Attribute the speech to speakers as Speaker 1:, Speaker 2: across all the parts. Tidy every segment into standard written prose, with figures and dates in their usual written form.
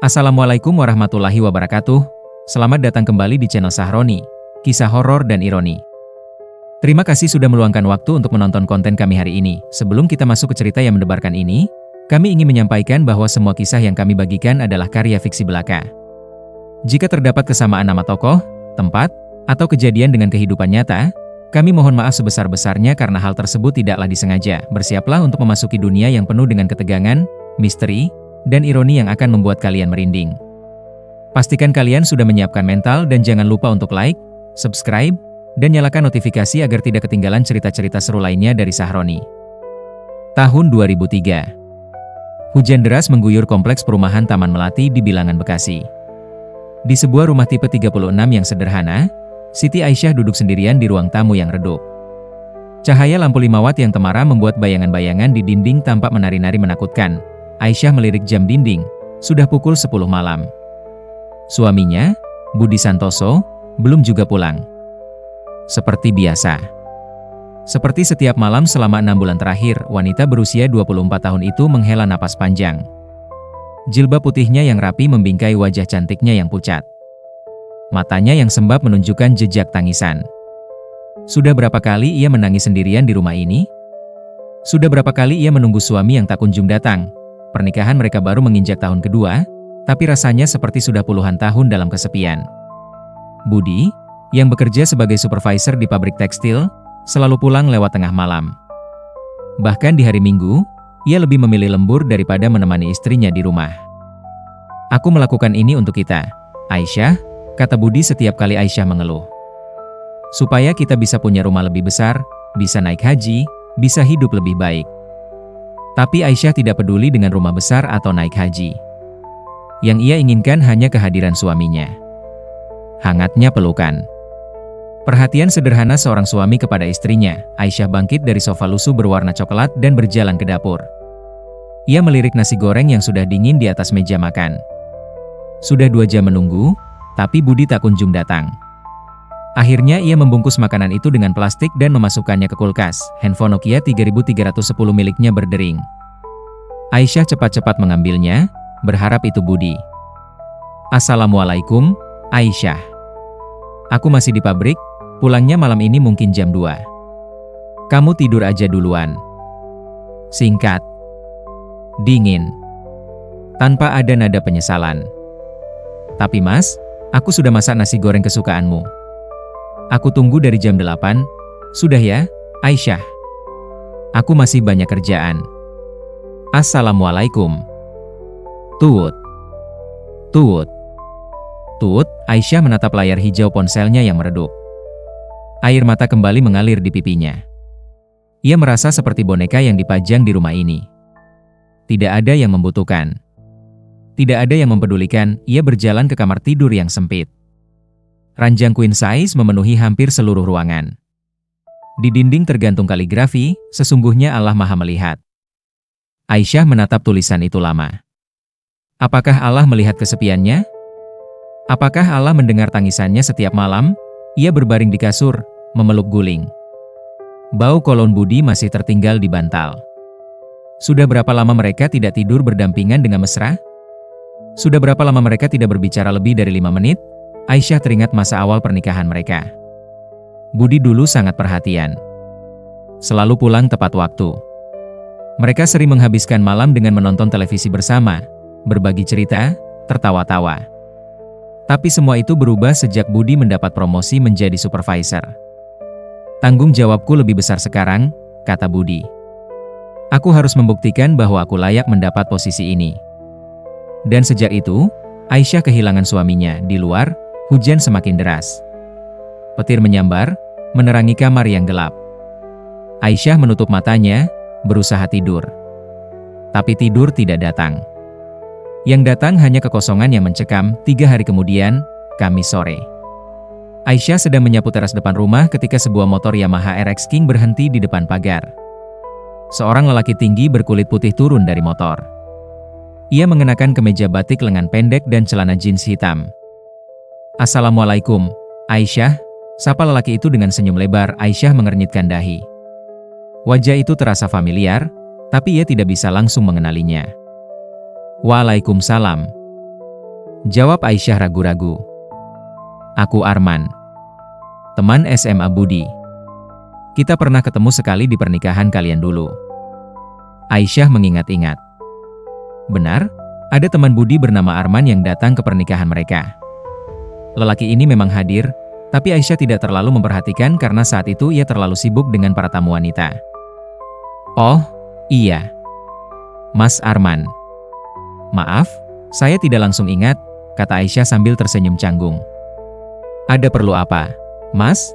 Speaker 1: Assalamualaikum warahmatullahi wabarakatuh. Selamat datang kembali di channel Sahroni, kisah horor dan ironi. Terima kasih sudah meluangkan waktu untuk menonton konten kami hari ini. Sebelum kita masuk ke cerita yang mendebarkan ini, kami ingin menyampaikan bahwa semua kisah yang kami bagikan adalah karya fiksi belaka. Jika terdapat kesamaan nama tokoh, tempat, atau kejadian dengan kehidupan nyata, kami mohon maaf sebesar-besarnya karena hal tersebut tidaklah disengaja. Bersiaplah untuk memasuki dunia yang penuh dengan ketegangan, misteri, dan ironi yang akan membuat kalian merinding. Pastikan kalian sudah menyiapkan mental dan jangan lupa untuk like, subscribe, dan nyalakan notifikasi agar tidak ketinggalan cerita-cerita seru lainnya dari Sahroni. Tahun 2003. Hujan deras mengguyur kompleks perumahan Taman Melati di Bilangan, Bekasi. Di sebuah rumah tipe 36 yang sederhana, Siti Aisyah duduk sendirian di ruang tamu yang redup. Cahaya lampu 5 watt yang temara membuat bayangan-bayangan di dinding tampak menari-nari menakutkan. Aisyah melirik jam dinding, sudah pukul 10 malam. Suaminya, Budi Santoso, belum juga pulang. Seperti biasa. Seperti setiap malam selama 6 bulan terakhir, wanita berusia 24 tahun itu menghela napas panjang. Jilbab putihnya yang rapi membingkai wajah cantiknya yang pucat. Matanya yang sembab menunjukkan jejak tangisan. Sudah berapa kali ia menangis sendirian di rumah ini? Sudah berapa kali ia menunggu suami yang tak kunjung datang? Pernikahan mereka baru menginjak tahun kedua, tapi rasanya seperti sudah puluhan tahun dalam kesepian. Budi, yang bekerja sebagai supervisor di pabrik tekstil, selalu pulang lewat tengah malam. Bahkan di hari Minggu, ia lebih memilih lembur daripada menemani istrinya di rumah. "Aku melakukan ini untuk kita, Aisyah," kata Budi setiap kali Aisyah mengeluh. "Supaya kita bisa punya rumah lebih besar, bisa naik haji, bisa hidup lebih baik." Tapi Aisyah tidak peduli dengan rumah besar atau naik haji. Yang ia inginkan hanya kehadiran suaminya. Hangatnya pelukan. Perhatian sederhana seorang suami kepada istrinya. Aisyah bangkit dari sofa lusuh berwarna coklat dan berjalan ke dapur. Ia melirik nasi goreng yang sudah dingin di atas meja makan. Sudah 2 jam menunggu, tapi Budi tak kunjung datang. Akhirnya ia membungkus makanan itu dengan plastik dan memasukkannya ke kulkas. Handphone Nokia 3310 miliknya berdering. Aisyah cepat-cepat mengambilnya, berharap itu Budi. "Assalamualaikum, Aisyah. Aku masih di pabrik, pulangnya malam ini mungkin jam 2. Kamu tidur aja duluan." Singkat, dingin, tanpa ada nada penyesalan. "Tapi mas, aku sudah masak nasi goreng kesukaanmu. Aku tunggu dari jam 8, sudah ya, Aisyah? Aku masih banyak kerjaan. Assalamualaikum." Tut. Tut. Tut, Aisyah menatap layar hijau ponselnya yang meredup. Air mata kembali mengalir di pipinya. Ia merasa seperti boneka yang dipajang di rumah ini. Tidak ada yang membutuhkan. Tidak ada yang mempedulikan, ia berjalan ke kamar tidur yang sempit. Ranjang queen size memenuhi hampir seluruh ruangan. Di dinding tergantung kaligrafi, "Sesungguhnya Allah Maha Melihat." Aisyah menatap tulisan itu lama. Apakah Allah melihat kesepiannya? Apakah Allah mendengar tangisannya setiap malam? Ia berbaring di kasur, memeluk guling. Bau kolon Budi masih tertinggal di bantal. Sudah berapa lama mereka tidak tidur berdampingan dengan mesra? Sudah berapa lama mereka tidak berbicara lebih dari 5 menit? Aisyah teringat masa awal pernikahan mereka. Budi dulu sangat perhatian. Selalu pulang tepat waktu. Mereka sering menghabiskan malam dengan menonton televisi bersama, berbagi cerita, tertawa-tawa. Tapi semua itu berubah sejak Budi mendapat promosi menjadi supervisor. "Tanggung jawabku lebih besar sekarang," kata Budi. "Aku harus membuktikan bahwa aku layak mendapat posisi ini." Dan sejak itu, Aisyah kehilangan suaminya. Di luar, hujan semakin deras. Petir menyambar, menerangi kamar yang gelap. Aisyah menutup matanya, berusaha tidur. Tapi tidur tidak datang. Yang datang hanya kekosongan yang mencekam. 3 hari kemudian, Kamis sore. Aisyah sedang menyapu teras depan rumah ketika sebuah motor Yamaha RX King berhenti di depan pagar. Seorang lelaki tinggi berkulit putih turun dari motor. Ia mengenakan kemeja batik lengan pendek dan celana jeans hitam. "Assalamualaikum, Aisyah," sapa lelaki itu dengan senyum lebar. Aisyah mengernyitkan dahi. Wajah itu terasa familiar, tapi ia tidak bisa langsung mengenalinya. "Waalaikumsalam." Jawab Aisyah ragu-ragu. Aku Arman. Teman SMA Budi. Kita pernah ketemu sekali di pernikahan kalian dulu. Aisyah mengingat-ingat. Benar, ada teman Budi bernama Arman yang datang ke pernikahan mereka. Lelaki ini memang hadir, tapi Aisyah tidak terlalu memperhatikan karena saat itu ia terlalu sibuk dengan para tamu wanita. Oh, iya. Mas Arman. Maaf, saya tidak langsung ingat, kata Aisyah sambil tersenyum canggung. Ada perlu apa, Mas?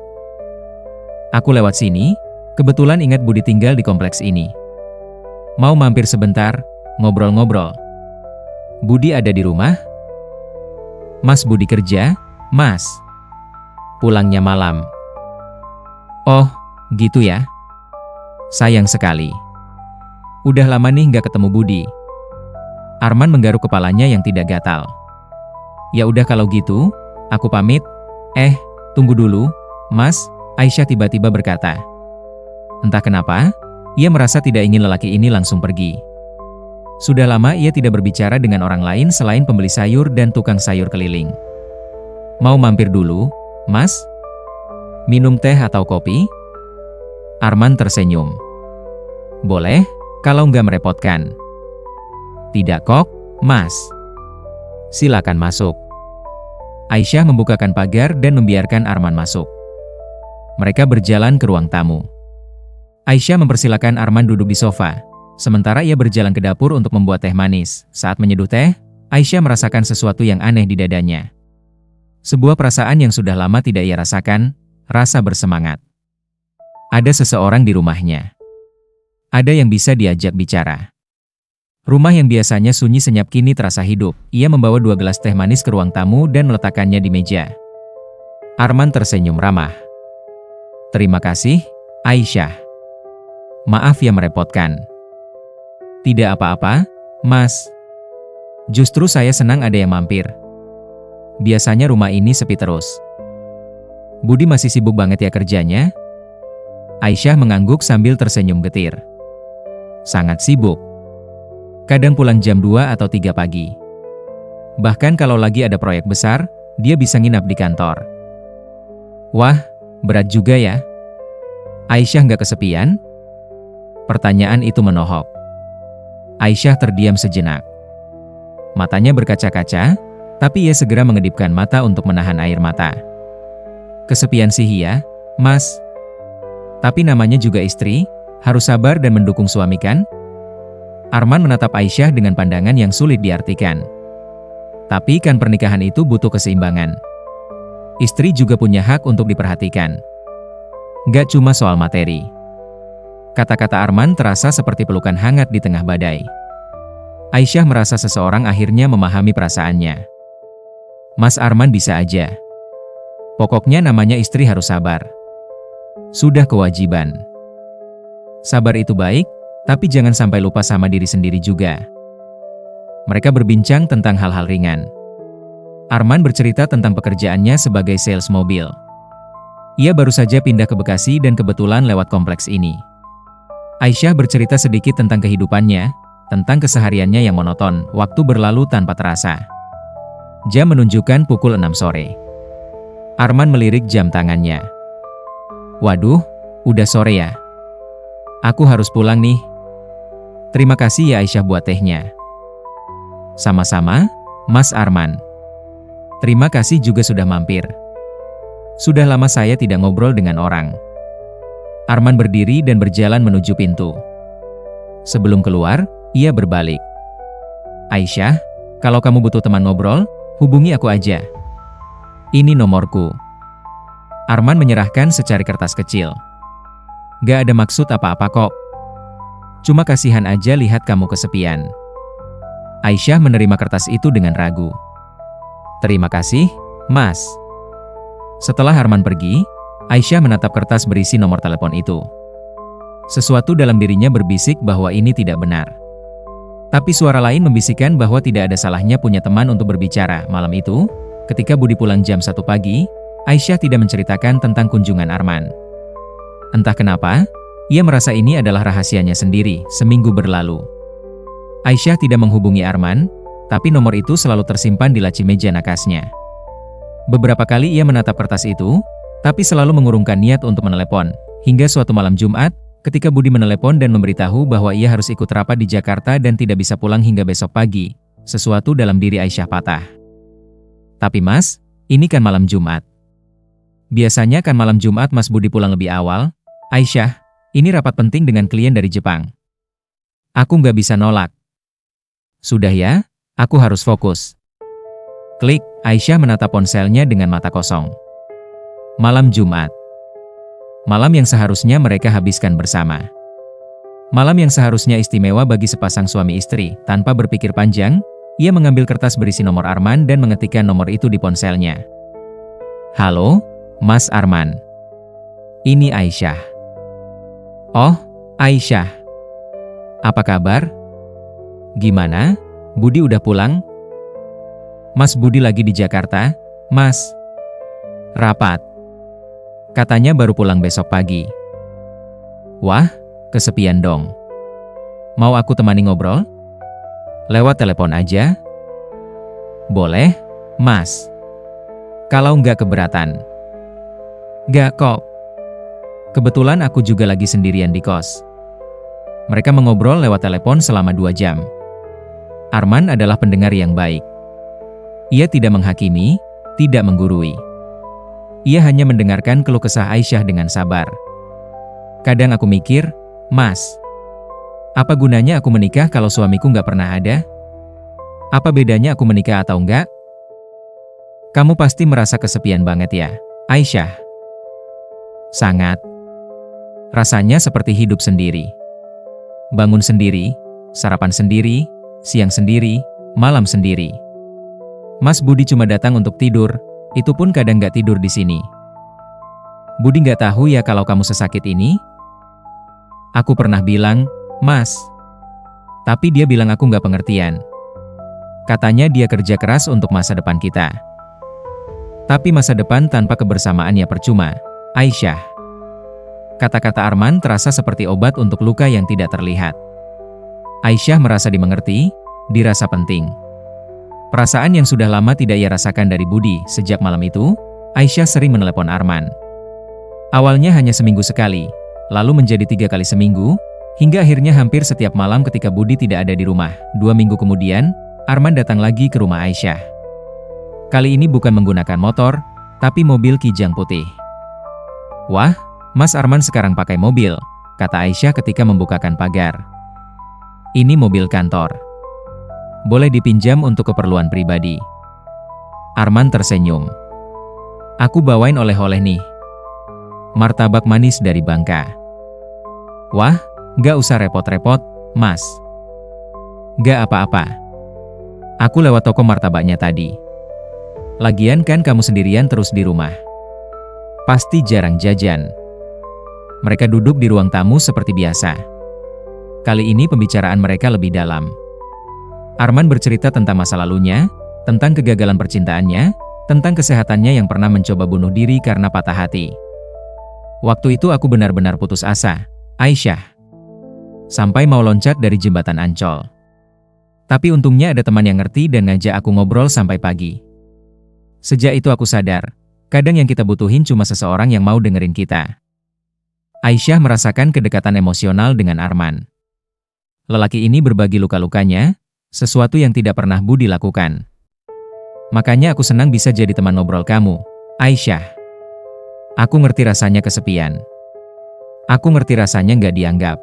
Speaker 1: Aku lewat sini, kebetulan ingat Budi tinggal di kompleks ini. Mau mampir sebentar, ngobrol-ngobrol. Budi ada di rumah? Mas Budi kerja, Mas. Pulangnya malam. Oh, gitu ya. Sayang sekali. Udah lama nih nggak ketemu Budi. Arman menggaruk kepalanya yang tidak gatal. Ya udah kalau gitu, aku pamit. Tunggu dulu, Mas, Aisyah tiba-tiba berkata. Entah kenapa, ia merasa tidak ingin lelaki ini langsung pergi. Sudah lama ia tidak berbicara dengan orang lain selain pembeli sayur dan tukang sayur keliling. Mau mampir dulu, Mas? Minum teh atau kopi? Arman tersenyum. Boleh, kalau nggak merepotkan. Tidak kok, Mas. Silakan masuk. Aisyah membukakan pagar dan membiarkan Arman masuk. Mereka berjalan ke ruang tamu. Aisyah mempersilakan Arman duduk di sofa, sementara ia berjalan ke dapur untuk membuat teh manis. Saat menyeduh teh, Aisyah merasakan sesuatu yang aneh di dadanya. Sebuah perasaan yang sudah lama tidak ia rasakan, rasa bersemangat. Ada seseorang di rumahnya. Ada yang bisa diajak bicara. Rumah yang biasanya sunyi senyap kini terasa hidup. Ia membawa 2 gelas teh manis ke ruang tamu dan meletakkannya di meja. Arman tersenyum ramah. Terima kasih, Aisyah. Maaf ya merepotkan. Tidak apa-apa, Mas. Justru saya senang ada yang mampir. Biasanya rumah ini sepi terus. Budi masih sibuk banget ya kerjanya? Aisyah mengangguk sambil tersenyum getir. Sangat sibuk. Kadang pulang jam 2 atau 3 pagi. Bahkan kalau lagi ada proyek besar, dia bisa nginap di kantor. Wah, berat juga ya. Aisyah nggak kesepian? Pertanyaan itu menohok. Aisyah terdiam sejenak. Matanya berkaca-kaca, tapi ia segera mengedipkan mata untuk menahan air mata. Kesepian sih ya, Mas. Tapi namanya juga istri, harus sabar dan mendukung suami kan? Arman menatap Aisyah dengan pandangan yang sulit diartikan. Tapi kan pernikahan itu butuh keseimbangan. Istri juga punya hak untuk diperhatikan. Gak cuma soal materi. Kata-kata Arman terasa seperti pelukan hangat di tengah badai. Aisyah merasa seseorang akhirnya memahami perasaannya. Mas Arman bisa aja. Pokoknya namanya istri harus sabar. Sudah kewajiban. Sabar itu baik, tapi jangan sampai lupa sama diri sendiri juga. Mereka berbincang tentang hal-hal ringan. Arman bercerita tentang pekerjaannya sebagai sales mobil. Ia baru saja pindah ke Bekasi dan kebetulan lewat kompleks ini. Aisyah bercerita sedikit tentang kehidupannya, tentang kesehariannya yang monoton, waktu berlalu tanpa terasa. Jam menunjukkan pukul 6 sore. Arman melirik jam tangannya. Waduh, udah sore ya. Aku harus pulang nih. Terima kasih ya Aisyah buat tehnya. Sama-sama, Mas Arman. Terima kasih juga sudah mampir. Sudah lama saya tidak ngobrol dengan orang. Arman berdiri dan berjalan menuju pintu. Sebelum keluar, ia berbalik. Aisyah, kalau kamu butuh teman ngobrol, hubungi aku aja. Ini nomorku. Arman menyerahkan secari kertas kecil. Gak ada maksud apa-apa kok. Cuma kasihan aja lihat kamu kesepian. Aisyah menerima kertas itu dengan ragu. Terima kasih, Mas. Setelah Arman pergi, Aisyah menatap kertas berisi nomor telepon itu. Sesuatu dalam dirinya berbisik bahwa ini tidak benar. Tapi suara lain membisikkan bahwa tidak ada salahnya punya teman untuk berbicara. Malam itu, ketika Budi pulang jam 1 pagi, Aisyah tidak menceritakan tentang kunjungan Arman. Entah kenapa, ia merasa ini adalah rahasianya sendiri. Seminggu berlalu. Aisyah tidak menghubungi Arman, Tapi nomor itu selalu tersimpan di laci meja nakasnya. Beberapa kali ia menatap kertas itu, tapi selalu mengurungkan niat untuk menelepon. Hingga suatu malam Jumat, ketika Budi menelepon dan memberitahu bahwa ia harus ikut rapat di Jakarta dan tidak bisa pulang hingga besok pagi, sesuatu dalam diri Aisyah patah. Tapi Mas, ini kan malam Jumat. Biasanya kan malam Jumat Mas Budi pulang lebih awal. Aisyah, ini rapat penting dengan klien dari Jepang. Aku nggak bisa nolak. Sudah ya, aku harus fokus. Klik, Aisyah menatap ponselnya dengan mata kosong. Malam Jumat. Malam yang seharusnya mereka habiskan bersama. Malam yang seharusnya istimewa bagi sepasang suami istri. Tanpa berpikir panjang, ia mengambil kertas berisi nomor Arman dan mengetikkan nomor itu di ponselnya. Halo, Mas Arman. Ini Aisyah. Oh, Aisyah. Apa kabar? Gimana? Budi udah pulang? Mas Budi lagi di Jakarta, Mas. Rapat. Katanya baru pulang besok pagi. Wah, kesepian dong. Mau aku temani ngobrol? Lewat telepon aja? Boleh, Mas. Kalau nggak keberatan. Nggak kok. Kebetulan aku juga lagi sendirian di kos. Mereka mengobrol lewat telepon selama 2 jam. Arman adalah pendengar yang baik. Ia tidak menghakimi, tidak menggurui. Ia hanya mendengarkan keluh kesah Aisyah dengan sabar. Kadang aku mikir, Mas, apa gunanya aku menikah kalau suamiku nggak pernah ada? Apa bedanya aku menikah atau enggak? Kamu pasti merasa kesepian banget ya, Aisyah? Sangat. Rasanya seperti hidup sendiri. Bangun sendiri, sarapan sendiri, siang sendiri, malam sendiri. Mas Budi cuma datang untuk tidur, itu pun kadang nggak tidur di sini. Budi nggak tahu ya kalau kamu sesakit ini? Aku pernah bilang, Mas. Tapi dia bilang aku nggak pengertian. Katanya dia kerja keras untuk masa depan kita. Tapi masa depan tanpa kebersamaan ya percuma, Aisyah. Kata-kata Arman terasa seperti obat untuk luka yang tidak terlihat. Aisyah merasa dimengerti, dirasa penting. Perasaan yang sudah lama tidak ia rasakan dari Budi. Sejak malam itu, Aisyah sering menelepon Arman. Awalnya hanya seminggu sekali, lalu menjadi 3 kali seminggu, hingga akhirnya hampir setiap malam ketika Budi tidak ada di rumah. 2 minggu kemudian, Arman datang lagi ke rumah Aisyah. Kali ini bukan menggunakan motor, tapi mobil Kijang putih. Wah, Mas Arman sekarang pakai mobil, kata Aisyah ketika membukakan pagar. Ini mobil kantor. Boleh dipinjam untuk keperluan pribadi. Arman tersenyum. Aku bawain oleh-oleh nih. Martabak manis dari Bangka. Wah, gak usah repot-repot, Mas. Gak apa-apa. Aku lewat toko martabaknya tadi. Lagian kan kamu sendirian terus di rumah. Pasti jarang jajan. Mereka duduk di ruang tamu seperti biasa. Kali ini pembicaraan mereka lebih dalam. Arman bercerita tentang masa lalunya, tentang kegagalan percintaannya, tentang kesehatannya yang pernah mencoba bunuh diri karena patah hati. Waktu itu aku benar-benar putus asa, Aisyah. Sampai mau loncat dari jembatan Ancol. Tapi untungnya ada teman yang ngerti dan ngajak aku ngobrol sampai pagi. Sejak itu aku sadar, kadang yang kita butuhin cuma seseorang yang mau dengerin kita. Aisyah merasakan kedekatan emosional dengan Arman. Lelaki ini berbagi luka-lukanya, sesuatu yang tidak pernah Budi lakukan. Makanya aku senang bisa jadi teman ngobrol kamu, Aisyah. Aku ngerti rasanya kesepian. Aku ngerti rasanya nggak dianggap.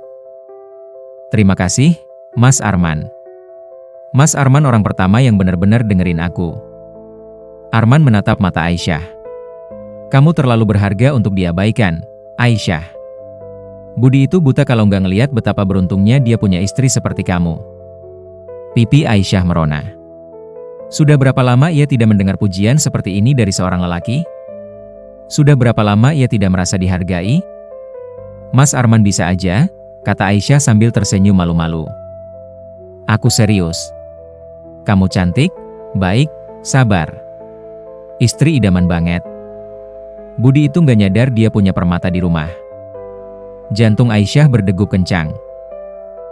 Speaker 1: Terima kasih, Mas Arman. Mas Arman orang pertama yang benar-benar dengerin aku. Arman menatap mata Aisyah. Kamu terlalu berharga untuk diabaikan, Aisyah. Budi itu buta kalau nggak ngelihat betapa beruntungnya dia punya istri seperti kamu. Pipi Aisyah merona. Sudah berapa lama ia tidak mendengar pujian seperti ini dari seorang lelaki? Sudah berapa lama ia tidak merasa dihargai? Mas Arman bisa aja, kata Aisyah sambil tersenyum malu-malu. Aku serius. Kamu cantik, baik, sabar. Istri idaman banget. Budi itu nggak nyadar dia punya permata di rumah. Jantung Aisyah berdegup kencang.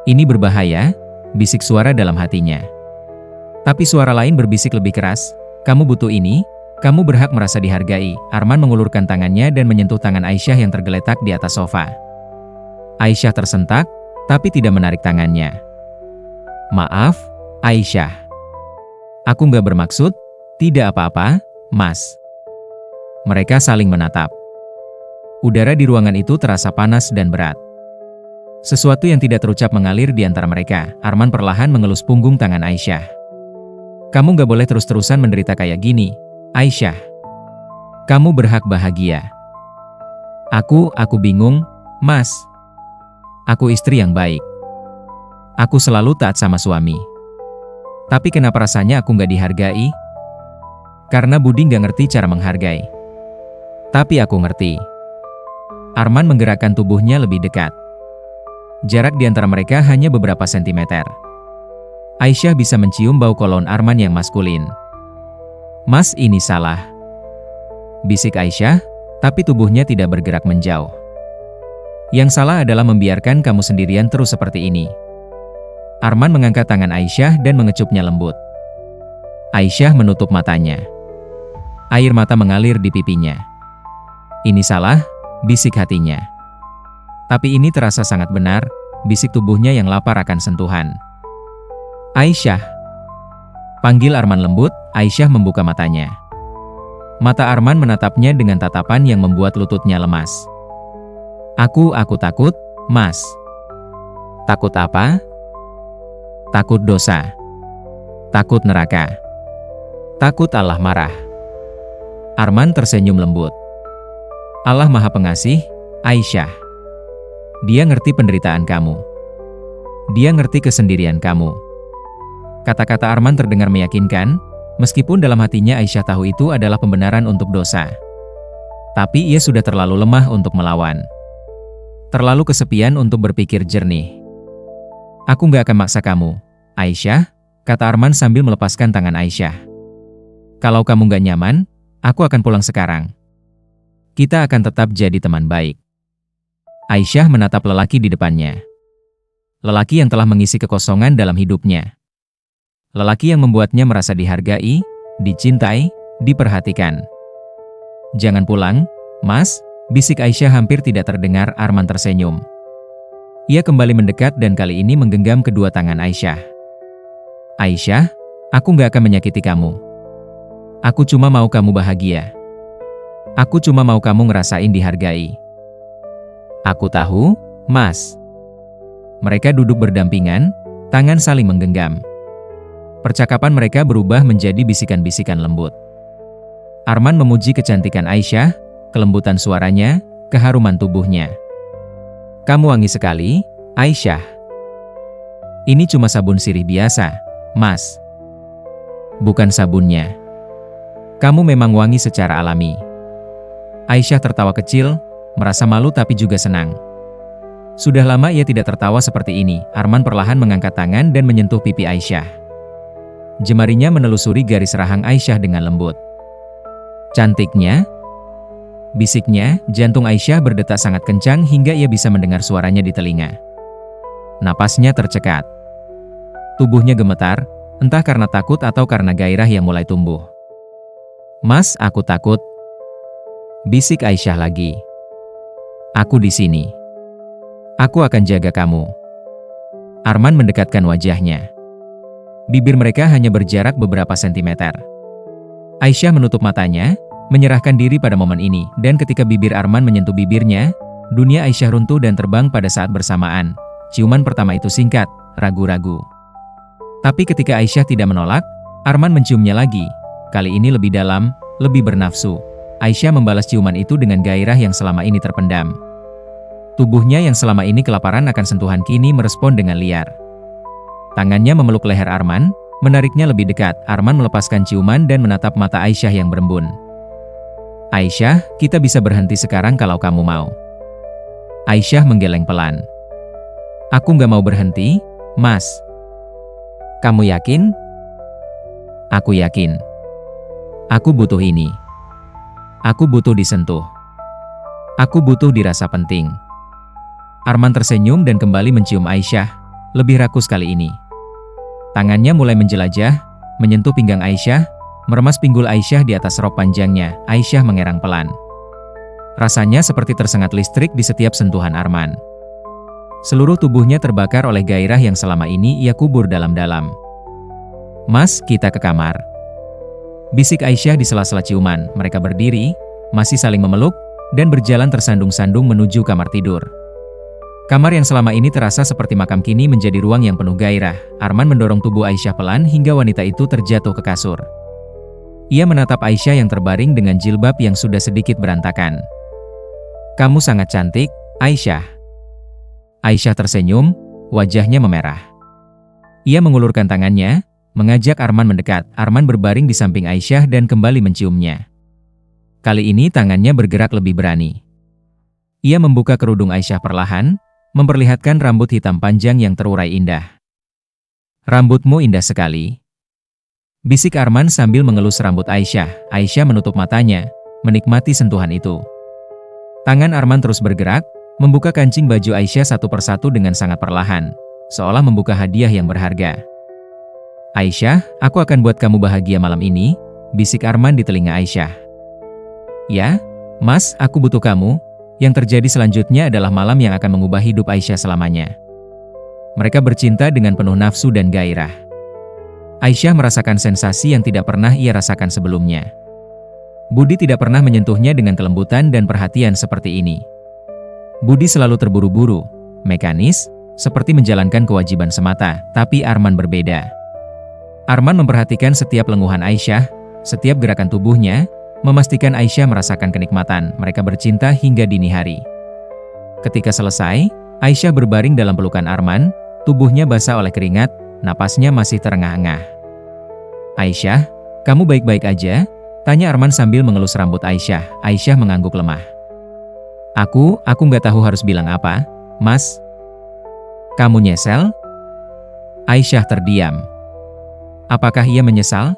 Speaker 1: Ini berbahaya, bisik suara dalam hatinya. Tapi suara lain berbisik lebih keras, "Kamu butuh ini, kamu berhak merasa dihargai." Arman mengulurkan tangannya dan menyentuh tangan Aisyah yang tergeletak di atas sofa. Aisyah tersentak, tapi tidak menarik tangannya. "Maaf, Aisyah. Aku nggak bermaksud." "Tidak apa-apa, Mas." Mereka saling menatap. Udara di ruangan itu terasa panas dan berat. Sesuatu yang tidak terucap mengalir di antara mereka. Arman perlahan mengelus punggung tangan Aisyah. "Kamu nggak boleh terus-terusan menderita kayak gini, Aisyah. Kamu berhak bahagia." Aku bingung, Mas. Aku istri yang baik. Aku selalu taat sama suami. Tapi kenapa rasanya aku nggak dihargai?" "Karena Budi nggak ngerti cara menghargai. Tapi aku ngerti." Arman menggerakkan tubuhnya lebih dekat. Jarak di antara mereka hanya beberapa sentimeter. Aisyah bisa mencium bau kolon Arman yang maskulin. "Mas, ini salah," bisik Aisyah, tapi tubuhnya tidak bergerak menjauh. "Yang salah adalah membiarkan kamu sendirian terus seperti ini." Arman mengangkat tangan Aisyah dan mengecupnya lembut. Aisyah menutup matanya. Air mata mengalir di pipinya. "Ini salah," bisik hatinya. "Tapi ini terasa sangat benar," bisik tubuhnya yang lapar akan sentuhan. "Aisyah." Panggil Arman lembut. Aisyah membuka matanya. Mata Arman menatapnya dengan tatapan yang membuat lututnya lemas. Aku takut, Mas." "Takut apa?" "Takut dosa. Takut neraka. Takut Allah marah." Arman tersenyum lembut. "Allah Maha Pengasih, Aisyah. Dia ngerti penderitaan kamu. Dia ngerti kesendirian kamu." Kata-kata Arman terdengar meyakinkan, meskipun dalam hatinya Aisyah tahu itu adalah pembenaran untuk dosa. Tapi ia sudah terlalu lemah untuk melawan. Terlalu kesepian untuk berpikir jernih. "Aku nggak akan maksa kamu, Aisyah," kata Arman sambil melepaskan tangan Aisyah. "Kalau kamu nggak nyaman, aku akan pulang sekarang. Kita akan tetap jadi teman baik." Aisyah menatap lelaki di depannya. Lelaki yang telah mengisi kekosongan dalam hidupnya. Lelaki yang membuatnya merasa dihargai, dicintai, diperhatikan. "Jangan pulang, Mas," bisik Aisyah hampir tidak terdengar. Arman tersenyum. Ia kembali mendekat dan kali ini menggenggam kedua tangan Aisyah. "Aisyah, aku nggak akan menyakiti kamu. Aku cuma mau kamu bahagia. Aku cuma mau kamu ngerasain dihargai." "Aku tahu, Mas." Mereka duduk berdampingan, tangan saling menggenggam. Percakapan mereka berubah menjadi bisikan-bisikan lembut. Arman memuji kecantikan Aisyah, kelembutan suaranya, keharuman tubuhnya. "Kamu wangi sekali, Aisyah." "Ini cuma sabun sirih biasa, Mas." "Bukan sabunnya. Kamu memang wangi secara alami." Aisyah tertawa kecil, merasa malu tapi juga senang. Sudah lama ia tidak tertawa seperti ini. Arman perlahan mengangkat tangan dan menyentuh pipi Aisyah. Jemarinya menelusuri garis rahang Aisyah dengan lembut. "Cantiknya," bisiknya. Jantung Aisyah berdetak sangat kencang hingga ia bisa mendengar suaranya di telinga. Napasnya tercekat. Tubuhnya gemetar, entah karena takut atau karena gairah yang mulai tumbuh. "Mas, aku takut," bisik Aisyah lagi. "Aku di sini. Aku akan jaga kamu." Arman mendekatkan wajahnya. Bibir mereka hanya berjarak beberapa sentimeter. Aisyah menutup matanya, menyerahkan diri pada momen ini, dan ketika bibir Arman menyentuh bibirnya, dunia Aisyah runtuh dan terbang pada saat bersamaan. Ciuman pertama itu singkat, ragu-ragu. Tapi ketika Aisyah tidak menolak, Arman menciumnya lagi. Kali ini lebih dalam, lebih bernafsu. Aisyah membalas ciuman itu dengan gairah yang selama ini terpendam. Tubuhnya yang selama ini kelaparan akan sentuhan kini merespon dengan liar. Tangannya memeluk leher Arman, menariknya lebih dekat. Arman melepaskan ciuman dan menatap mata Aisyah yang berembun. "Aisyah, kita bisa berhenti sekarang kalau kamu mau." Aisyah menggeleng pelan. "Aku nggak mau berhenti, Mas." "Kamu yakin?" "Aku yakin. Aku butuh ini. Aku butuh disentuh. Aku butuh dirasa penting." Arman tersenyum dan kembali mencium Aisyah, lebih rakus kali ini. Tangannya mulai menjelajah, menyentuh pinggang Aisyah, meremas pinggul Aisyah di atas rok panjangnya. Aisyah mengerang pelan. Rasanya seperti tersengat listrik di setiap sentuhan Arman. Seluruh tubuhnya terbakar oleh gairah yang selama ini ia kubur dalam-dalam. "Mas, kita ke kamar," bisik Aisyah di sela-sela ciuman. Mereka berdiri, masih saling memeluk, dan berjalan tersandung-sandung menuju kamar tidur. Kamar yang selama ini terasa seperti makam kini menjadi ruang yang penuh gairah. Arman mendorong tubuh Aisyah pelan hingga wanita itu terjatuh ke kasur. Ia menatap Aisyah yang terbaring dengan jilbab yang sudah sedikit berantakan. "Kamu sangat cantik, Aisyah." Aisyah tersenyum, wajahnya memerah. Ia mengulurkan tangannya, mengajak Arman mendekat. Arman berbaring di samping Aisyah dan kembali menciumnya. Kali ini tangannya bergerak lebih berani. Ia membuka kerudung Aisyah perlahan, memperlihatkan rambut hitam panjang yang terurai indah. "Rambutmu indah sekali," bisik Arman sambil mengelus rambut Aisyah. Aisyah menutup matanya, menikmati sentuhan itu. Tangan Arman terus bergerak, membuka kancing baju Aisyah satu persatu dengan sangat perlahan, seolah membuka hadiah yang berharga. "Aisyah, aku akan buat kamu bahagia malam ini," bisik Arman di telinga Aisyah. "Ya, Mas, aku butuh kamu." Yang terjadi selanjutnya adalah malam yang akan mengubah hidup Aisyah selamanya. Mereka bercinta dengan penuh nafsu dan gairah. Aisyah merasakan sensasi yang tidak pernah ia rasakan sebelumnya. Budi tidak pernah menyentuhnya dengan kelembutan dan perhatian seperti ini. Budi selalu terburu-buru, mekanis, seperti menjalankan kewajiban semata, tapi Arman berbeda. Arman memperhatikan setiap lenguhan Aisyah, setiap gerakan tubuhnya, memastikan Aisyah merasakan kenikmatan. Mereka bercinta hingga dini hari. Ketika selesai, Aisyah berbaring dalam pelukan Arman, tubuhnya basah oleh keringat, napasnya masih terengah-engah. "Aisyah, kamu baik-baik aja?" tanya Arman sambil mengelus rambut Aisyah. Aisyah mengangguk lemah. Aku nggak tahu harus bilang apa, Mas." "Kamu nyesel?" Aisyah terdiam. Apakah ia menyesal?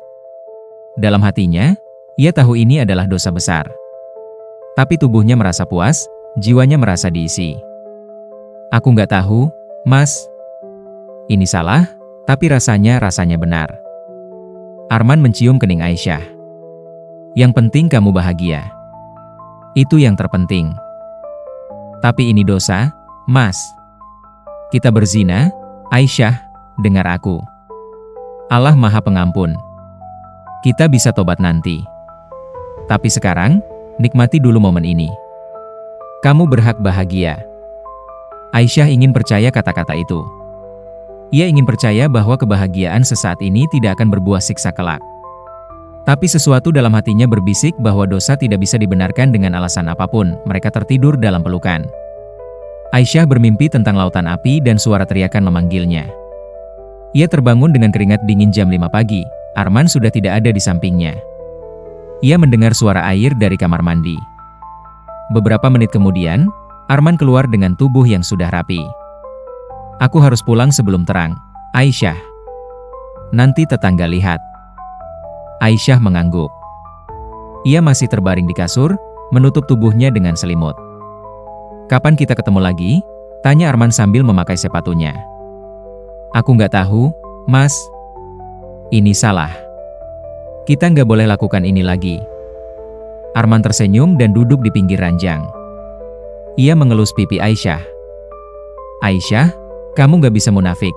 Speaker 1: Dalam hatinya, ia tahu ini adalah dosa besar. Tapi tubuhnya merasa puas, jiwanya merasa diisi. "Aku nggak tahu, Mas. Ini salah, tapi rasanya benar." Arman mencium kening Aisyah. "Yang penting kamu bahagia. Itu yang terpenting." "Tapi ini dosa, Mas. Kita berzina, Aisyah, dengar aku. Allah Maha Pengampun. Kita bisa tobat nanti. Tapi sekarang, nikmati dulu momen ini. Kamu berhak bahagia." Aisyah ingin percaya kata-kata itu. Ia ingin percaya bahwa kebahagiaan sesaat ini tidak akan berbuah siksa kelak. Tapi sesuatu dalam hatinya berbisik bahwa dosa tidak bisa dibenarkan dengan alasan apapun. Mereka tertidur dalam pelukan. Aisyah bermimpi tentang lautan api dan suara teriakan memanggilnya. Ia terbangun dengan keringat dingin jam 5 pagi. Arman sudah tidak ada di sampingnya. Ia mendengar suara air dari kamar mandi. Beberapa menit kemudian, Arman keluar dengan tubuh yang sudah rapi. "Aku harus pulang sebelum terang, Aisyah. Nanti tetangga lihat." Aisyah mengangguk. Ia masih terbaring di kasur, menutup tubuhnya dengan selimut. "Kapan kita ketemu lagi?" tanya Arman sambil memakai sepatunya. "Aku nggak tahu, Mas. Ini salah. Kita nggak boleh lakukan ini lagi." Arman tersenyum dan duduk di pinggir ranjang. Ia mengelus pipi Aisyah. "Aisyah, kamu nggak bisa munafik.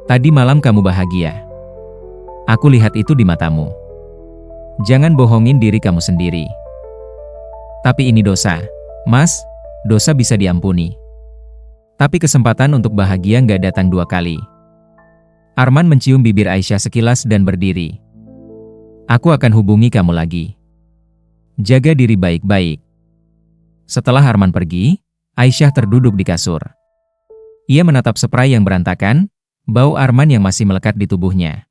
Speaker 1: Tadi malam kamu bahagia. Aku lihat itu di matamu. Jangan bohongin diri kamu sendiri." "Tapi ini dosa, Mas. Dosa bisa diampuni. Tapi kesempatan untuk bahagia nggak datang 2 kali." Arman mencium bibir Aisyah sekilas dan berdiri. "Aku akan hubungi kamu lagi. Jaga diri baik-baik." Setelah Arman pergi, Aisyah terduduk di kasur. Ia menatap spray yang berantakan, bau Arman yang masih melekat di tubuhnya.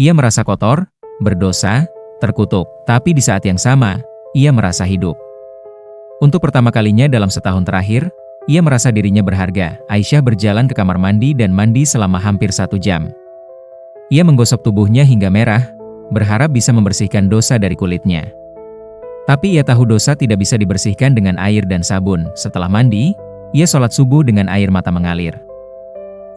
Speaker 1: Ia merasa kotor, berdosa, terkutuk, tapi di saat yang sama, ia merasa hidup. Untuk pertama kalinya dalam setahun terakhir, ia merasa dirinya berharga. Aisyah berjalan ke kamar mandi dan mandi selama hampir 1 jam. Ia menggosok tubuhnya hingga merah, berharap bisa membersihkan dosa dari kulitnya. Tapi ia tahu dosa tidak bisa dibersihkan dengan air dan sabun. Setelah mandi, ia sholat subuh dengan air mata mengalir.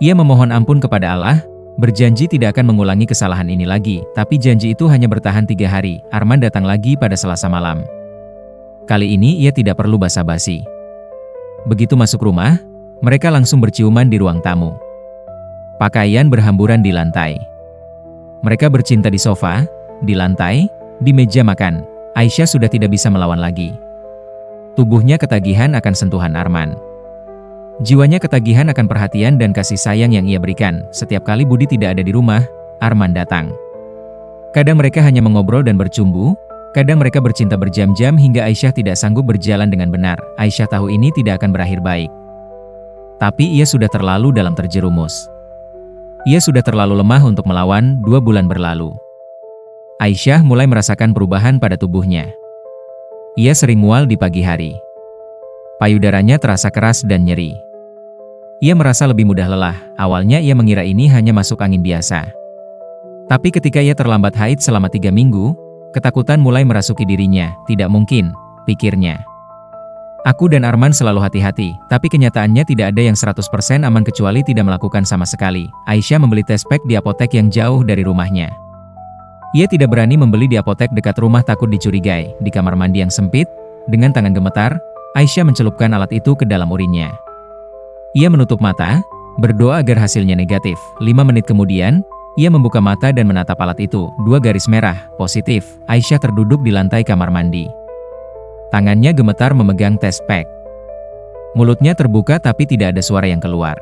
Speaker 1: Ia memohon ampun kepada Allah, Berjanji tidak akan mengulangi kesalahan ini lagi, tapi janji itu hanya bertahan 3 hari. Arman datang lagi pada Selasa malam. Kali ini ia tidak perlu basa-basi. Begitu masuk rumah, mereka langsung berciuman di ruang tamu. Pakaian berhamburan di lantai. Mereka bercinta di sofa, di lantai, di meja makan. Aisyah sudah tidak bisa melawan lagi. Tubuhnya ketagihan akan sentuhan Arman. Jiwanya ketagihan akan perhatian dan kasih sayang yang ia berikan. Setiap kali Budi tidak ada di rumah, Arman datang. Kadang mereka hanya mengobrol dan bercumbu, kadang mereka bercinta berjam-jam hingga Aisyah tidak sanggup berjalan dengan benar. Aisyah tahu ini tidak akan berakhir baik. Tapi ia sudah terlalu dalam terjerumus. Ia sudah terlalu lemah untuk melawan. 2 bulan berlalu. Aisyah mulai merasakan perubahan pada tubuhnya. Ia sering mual di pagi hari. Payudaranya terasa keras dan nyeri. Ia merasa lebih mudah lelah. Awalnya ia mengira ini hanya masuk angin biasa. Tapi ketika ia terlambat haid selama 3 minggu, ketakutan mulai merasuki dirinya. Tidak mungkin, pikirnya. Aku dan Arman selalu hati-hati, tapi kenyataannya tidak ada yang 100% aman kecuali tidak melakukan sama sekali. Aisyah membeli test pack di apotek yang jauh dari rumahnya. Ia tidak berani membeli di apotek dekat rumah takut dicurigai. Di kamar mandi yang sempit, dengan tangan gemetar, Aisyah mencelupkan alat itu ke dalam urinnya. Ia menutup mata, berdoa agar hasilnya negatif. 5 menit kemudian, ia membuka mata dan menatap alat itu. 2 garis merah, positif. Aisyah terduduk di lantai kamar mandi. Tangannya gemetar memegang test pack. Mulutnya terbuka tapi tidak ada suara yang keluar.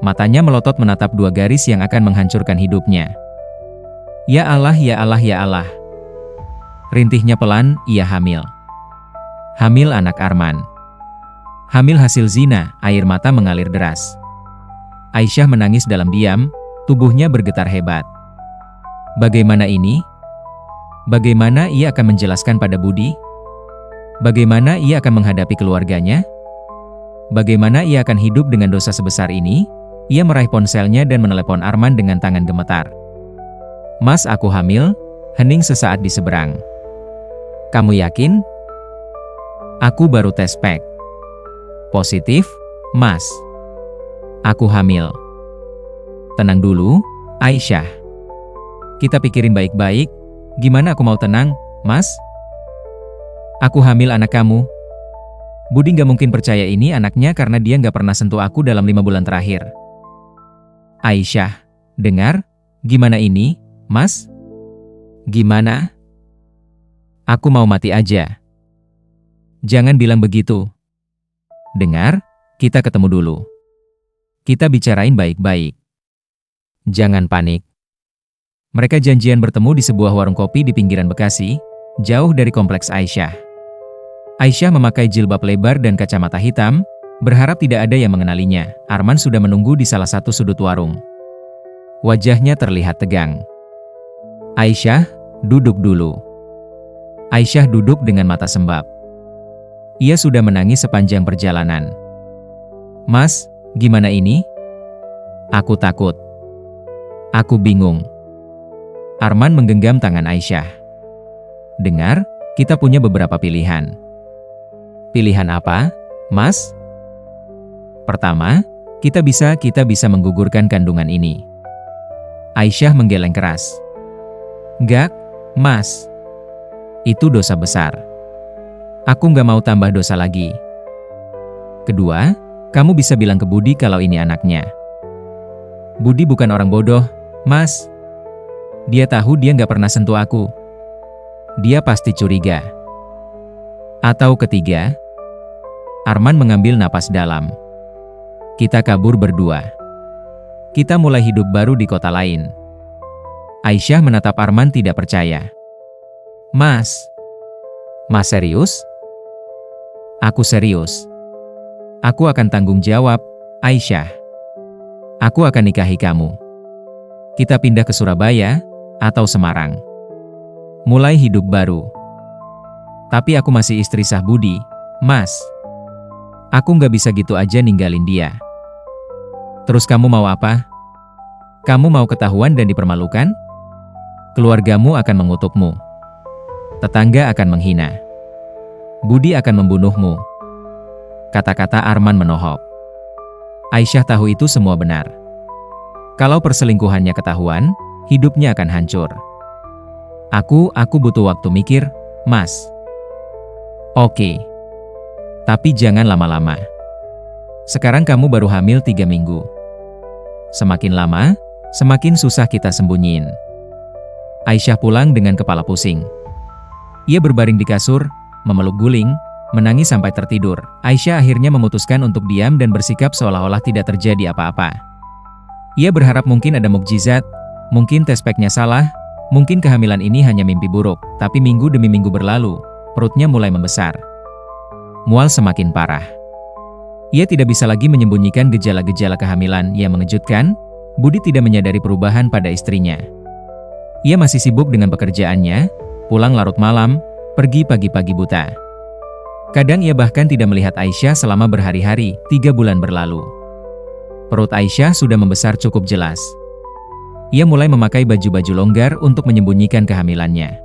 Speaker 1: Matanya melotot menatap 2 garis yang akan menghancurkan hidupnya. Ya Allah, ya Allah, ya Allah. Rintihnya pelan, ia hamil. Hamil anak Arman. Hamil hasil zina. Air mata mengalir deras. Aisyah menangis dalam diam, tubuhnya bergetar hebat. Bagaimana ini? Bagaimana ia akan menjelaskan pada Budi? Bagaimana ia akan menghadapi keluarganya? Bagaimana ia akan hidup dengan dosa sebesar ini? Ia meraih ponselnya dan menelepon Arman dengan tangan gemetar. Mas, aku hamil, hening sesaat di seberang. Kamu yakin? Aku baru tes pack. Positif, Mas. Aku hamil. Tenang dulu, Aisyah. Kita pikirin baik-baik, gimana aku mau tenang, Mas? Aku hamil anak kamu. Budi nggak mungkin percaya ini anaknya karena dia nggak pernah sentuh aku dalam 5 bulan terakhir. Aisyah, dengar, gimana ini, Mas? Gimana? Aku mau mati aja. Jangan bilang begitu. Dengar, kita ketemu dulu. Kita bicarain baik-baik. Jangan panik. Mereka janjian bertemu di sebuah warung kopi di pinggiran Bekasi, jauh dari kompleks Aisyah. Aisyah memakai jilbab lebar dan kacamata hitam, berharap tidak ada yang mengenalinya. Arman sudah menunggu di salah satu sudut warung. Wajahnya terlihat tegang. Aisyah, duduk dulu. Aisyah duduk dengan mata sembab. Ia sudah menangis sepanjang perjalanan. Mas, gimana ini? Aku takut. Aku bingung. Arman menggenggam tangan Aisyah. Dengar, kita punya beberapa pilihan. Pilihan apa, Mas? Pertama, kita bisa menggugurkan kandungan ini. Aisyah menggeleng keras. Gak, Mas. Itu dosa besar. Aku nggak mau tambah dosa lagi. Kedua, kamu bisa bilang ke Budi kalau ini anaknya. Budi bukan orang bodoh, Mas. Dia tahu dia nggak pernah sentuh aku. Dia pasti curiga. Atau ketiga, Arman mengambil napas dalam. Kita kabur berdua. Kita mulai hidup baru di kota lain. Aisyah menatap Arman tidak percaya. Mas serius? Aku serius. Aku akan tanggung jawab, Aisyah. Aku akan nikahi kamu. Kita pindah ke Surabaya atau Semarang. Mulai hidup baru. Tapi aku masih istri sah Budi, Mas. Aku nggak bisa gitu aja ninggalin dia. Terus kamu mau apa? Kamu mau ketahuan dan dipermalukan? Keluargamu akan mengutukmu. Tetangga akan menghina. Budi akan membunuhmu. Kata-kata Arman menohok. Aisyah tahu itu semua benar. Kalau perselingkuhannya ketahuan, hidupnya akan hancur. Aku butuh waktu mikir, Mas. Oke. Tapi jangan lama-lama. Sekarang kamu baru hamil 3 minggu. Semakin lama, semakin susah kita sembunyiin. Aisyah pulang dengan kepala pusing. Ia berbaring di kasur, memeluk guling, menangis sampai tertidur. Aisyah akhirnya memutuskan untuk diam dan bersikap seolah-olah tidak terjadi apa-apa. Ia berharap mungkin ada mukjizat, mungkin tes packnya salah, mungkin kehamilan ini hanya mimpi buruk. Tapi minggu demi minggu berlalu, perutnya mulai membesar. Mual semakin parah. Ia tidak bisa lagi menyembunyikan gejala-gejala kehamilan yang mengejutkan. Budi tidak menyadari perubahan pada istrinya. Ia masih sibuk dengan pekerjaannya, pulang larut malam, pergi pagi-pagi buta. Kadang ia bahkan tidak melihat Aisyah selama berhari-hari, 3 bulan berlalu. Perut Aisyah sudah membesar cukup jelas. Ia mulai memakai baju-baju longgar untuk menyembunyikan kehamilannya.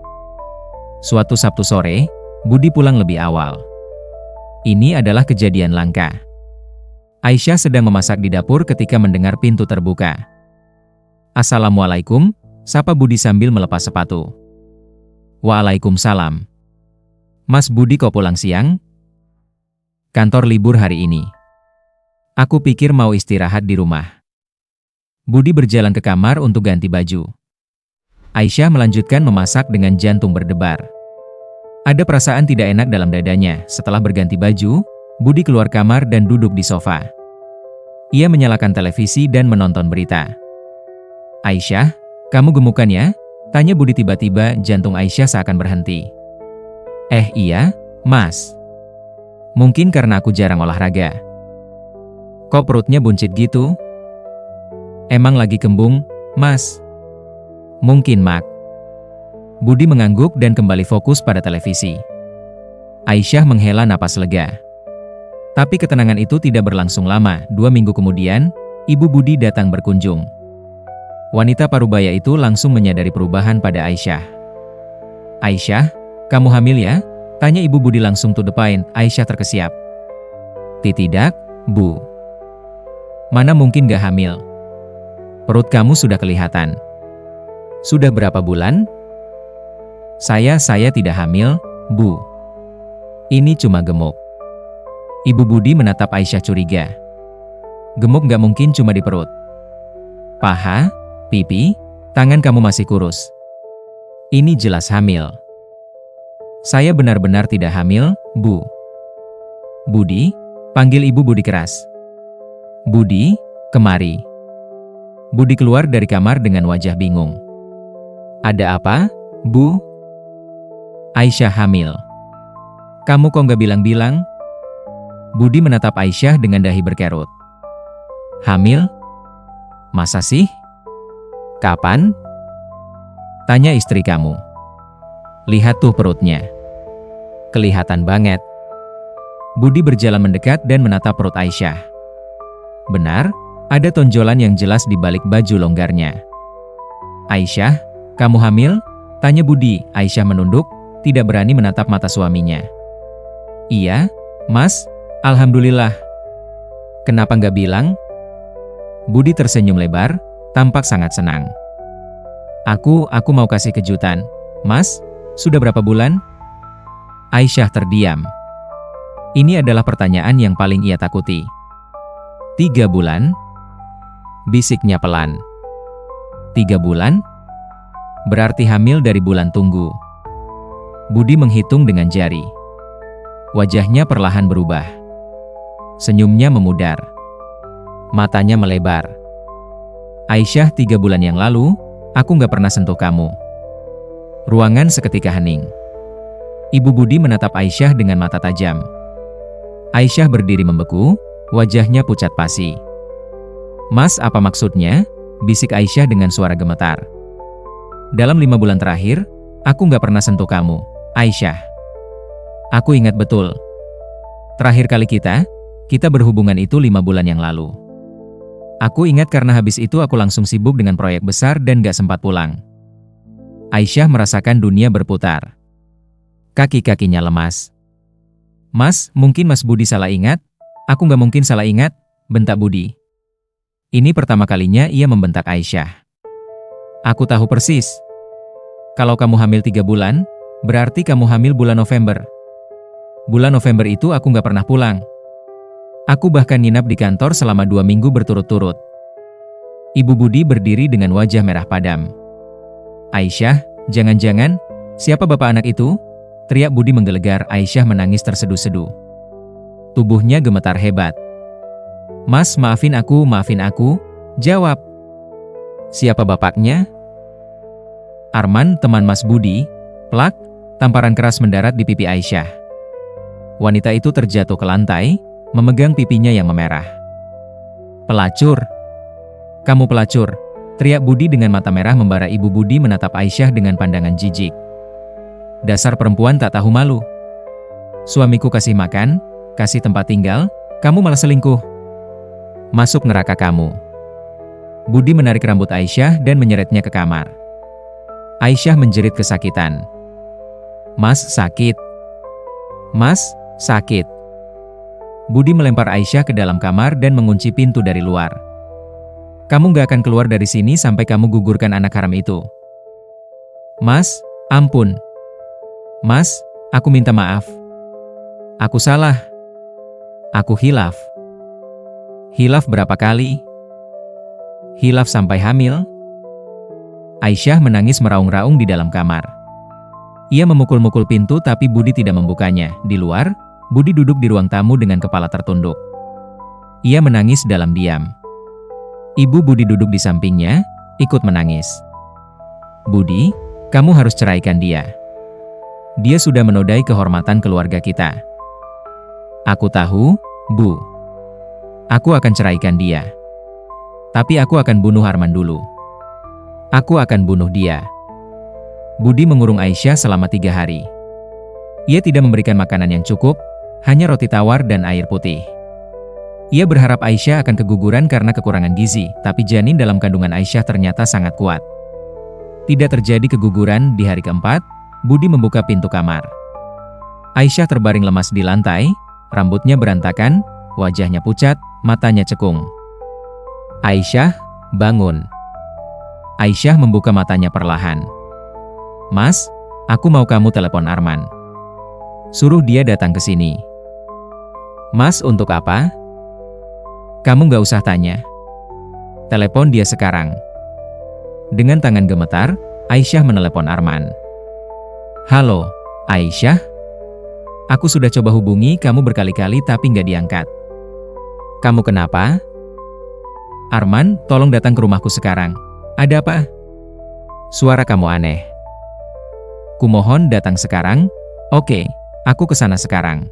Speaker 1: Suatu Sabtu sore, Budi pulang lebih awal. Ini adalah kejadian langka. Aisyah sedang memasak di dapur ketika mendengar pintu terbuka. "Assalamualaikum," sapa Budi sambil melepas sepatu. "Waalaikumsalam. Mas Budi kok pulang siang? Kantor libur hari ini. Aku pikir mau istirahat di rumah." Budi berjalan ke kamar untuk ganti baju. Aisyah melanjutkan memasak dengan jantung berdebar. Ada perasaan tidak enak dalam dadanya. Setelah berganti baju, Budi keluar kamar dan duduk di sofa. Ia menyalakan televisi dan menonton berita. "Aisyah, kamu gemukan ya?" tanya Budi tiba-tiba. Jantung Aisyah seakan berhenti. Iya, Mas. Mungkin karena aku jarang olahraga. Kok perutnya buncit gitu? Emang lagi kembung, Mas? Mungkin, Mak. Budi mengangguk dan kembali fokus pada televisi. Aisyah menghela napas lega. Tapi ketenangan itu tidak berlangsung lama. 2 minggu kemudian, Ibu Budi datang berkunjung. Wanita parubaya itu langsung menyadari perubahan pada Aisyah. "Aisyah, kamu hamil ya?" tanya Ibu Budi langsung to the point. Aisyah terkesiap. "Tidak, Bu. Mana mungkin gak hamil? Perut kamu sudah kelihatan." "Sudah berapa bulan?" Saya tidak hamil, Bu. Ini cuma gemuk." Ibu Budi menatap Aisyah curiga. "Gemuk gak mungkin cuma di perut. Paha, pipi, tangan kamu masih kurus. Ini jelas hamil." "Saya benar-benar tidak hamil, Bu." "Budi," panggil Ibu Budi keras. "Budi, kemari." Budi keluar dari kamar dengan wajah bingung. "Ada apa, Bu?" "Aisyah hamil." "Kamu kok nggak bilang-bilang?" Budi menatap Aisyah dengan dahi berkerut. "Hamil? Masa sih? Kapan?" tanya istri kamu. "Lihat tuh perutnya. Kelihatan banget." Budi berjalan mendekat dan menatap perut Aisyah. Benar, ada tonjolan yang jelas di balik baju longgarnya. "Aisyah, kamu hamil?" tanya Budi. Aisyah menunduk, tidak berani menatap mata suaminya. "Iya, Mas, alhamdulillah." "Kenapa nggak bilang?" Budi tersenyum lebar, tampak sangat senang. Aku mau kasih kejutan. Mas, sudah berapa bulan?" Aisyah terdiam. Ini adalah pertanyaan yang paling ia takuti. 3 bulan? Bisiknya pelan. 3 bulan? Berarti hamil dari bulan tunggu. Budi menghitung dengan jari. Wajahnya perlahan berubah. Senyumnya memudar. Matanya melebar. "Aisyah, 3 bulan yang lalu, aku nggak pernah sentuh kamu." Ruangan seketika hening. Ibu Budi menatap Aisyah dengan mata tajam. Aisyah berdiri membeku, wajahnya pucat pasi. "Mas, apa maksudnya?" bisik Aisyah dengan suara gemetar. "Dalam 5 bulan terakhir, aku nggak pernah sentuh kamu, Aisyah." "Aku ingat betul. Terakhir kali kita berhubungan itu 5 bulan yang lalu. Aku ingat karena habis itu aku langsung sibuk dengan proyek besar dan gak sempat pulang." Aisyah merasakan dunia berputar. Kaki-kakinya lemas. "Mas, mungkin Mas Budi salah ingat." "Aku nggak mungkin salah ingat," bentak Budi. Ini pertama kalinya ia membentak Aisyah. Aku tahu persis. Kalau kamu hamil 3 bulan, berarti kamu hamil bulan November. Bulan November itu aku nggak pernah pulang. Aku bahkan nginap di kantor selama 2 minggu berturut-turut. Ibu Budi berdiri dengan wajah merah padam. Aisyah, jangan-jangan, siapa bapak anak itu? Teriak Budi menggelegar. Aisyah menangis terseduh-seduh. Tubuhnya gemetar hebat. Mas, maafin aku, jawab. Siapa bapaknya? Arman, teman Mas Budi. Plak, tamparan keras mendarat di pipi Aisyah. Wanita itu terjatuh ke lantai, memegang pipinya yang memerah. Pelacur. Kamu pelacur, teriak Budi dengan mata merah membara. Ibu Budi menatap Aisyah dengan pandangan jijik. Dasar perempuan tak tahu malu. Suamiku kasih makan, kasih tempat tinggal, kamu malah selingkuh. Masuk neraka kamu. Budi menarik rambut Aisyah dan menyeretnya ke kamar. Aisyah menjerit kesakitan. Mas, sakit. Mas, sakit. Budi melempar Aisyah ke dalam kamar dan mengunci pintu dari luar. Kamu gak akan keluar dari sini sampai kamu gugurkan anak haram itu. Mas, ampun. Mas, aku minta maaf. Aku salah. Aku hilaf. Hilaf berapa kali? Hilaf sampai hamil? Aisyah menangis meraung-raung di dalam kamar. Ia memukul-mukul pintu tapi Budi tidak membukanya. Di luar, Budi duduk di ruang tamu dengan kepala tertunduk. Ia menangis dalam diam. Ibu Budi duduk di sampingnya, ikut menangis. Budi, kamu harus ceraikan dia. Dia sudah menodai kehormatan keluarga kita. Aku tahu, Bu. Aku akan ceraikan dia. Tapi aku akan bunuh Arman dulu. Aku akan bunuh dia. Budi mengurung Aisyah selama 3 hari. Ia tidak memberikan makanan yang cukup, hanya roti tawar dan air putih. Ia berharap Aisyah akan keguguran karena kekurangan gizi, tapi janin dalam kandungan Aisyah ternyata sangat kuat. Tidak terjadi keguguran. Di hari keempat, Budi membuka pintu kamar. Aisyah terbaring lemas di lantai, rambutnya berantakan, wajahnya pucat, matanya cekung. Aisyah, bangun. Aisyah membuka matanya perlahan. Mas, aku mau kamu telepon Arman. Suruh dia datang ke sini. Mas, untuk apa? Kamu gak usah tanya. Telepon dia sekarang. Dengan tangan gemetar, Aisyah menelepon Arman. Halo, Aisyah? Aku sudah coba hubungi kamu berkali-kali tapi gak diangkat. Kamu kenapa? Arman, tolong datang ke rumahku sekarang. Ada apa? Suara kamu aneh. Kumohon datang sekarang. Oke, aku kesana sekarang.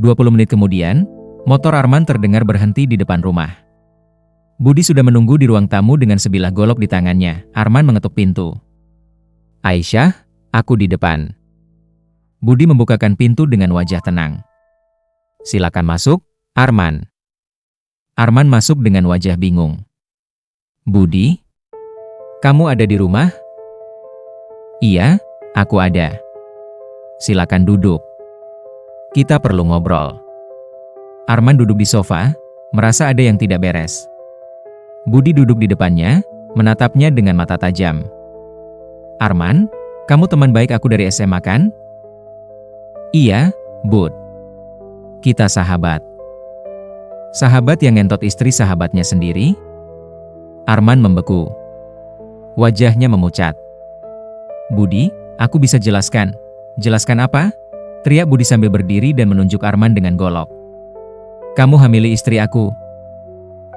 Speaker 1: 20 menit kemudian, motor Arman terdengar berhenti di depan rumah. Budi sudah menunggu di ruang tamu dengan sebilah golok di tangannya. Arman mengetuk pintu. Aisyah, aku di depan. Budi membukakan pintu dengan wajah tenang. Silakan masuk, Arman. Arman masuk dengan wajah bingung. Budi? Kamu ada di rumah? Iya, aku ada. Silakan duduk. Kita perlu ngobrol. Arman duduk di sofa, merasa ada yang tidak beres. Budi duduk di depannya, menatapnya dengan mata tajam. Arman, kamu teman baik aku dari SMA kan? Iya, Bud. Kita sahabat. Sahabat yang ngentot istri sahabatnya sendiri? Arman membeku. Wajahnya memucat. Budi, aku bisa jelaskan. Jelaskan apa? Teriak Budi sambil berdiri dan menunjuk Arman dengan golok. Kamu hamili istri aku.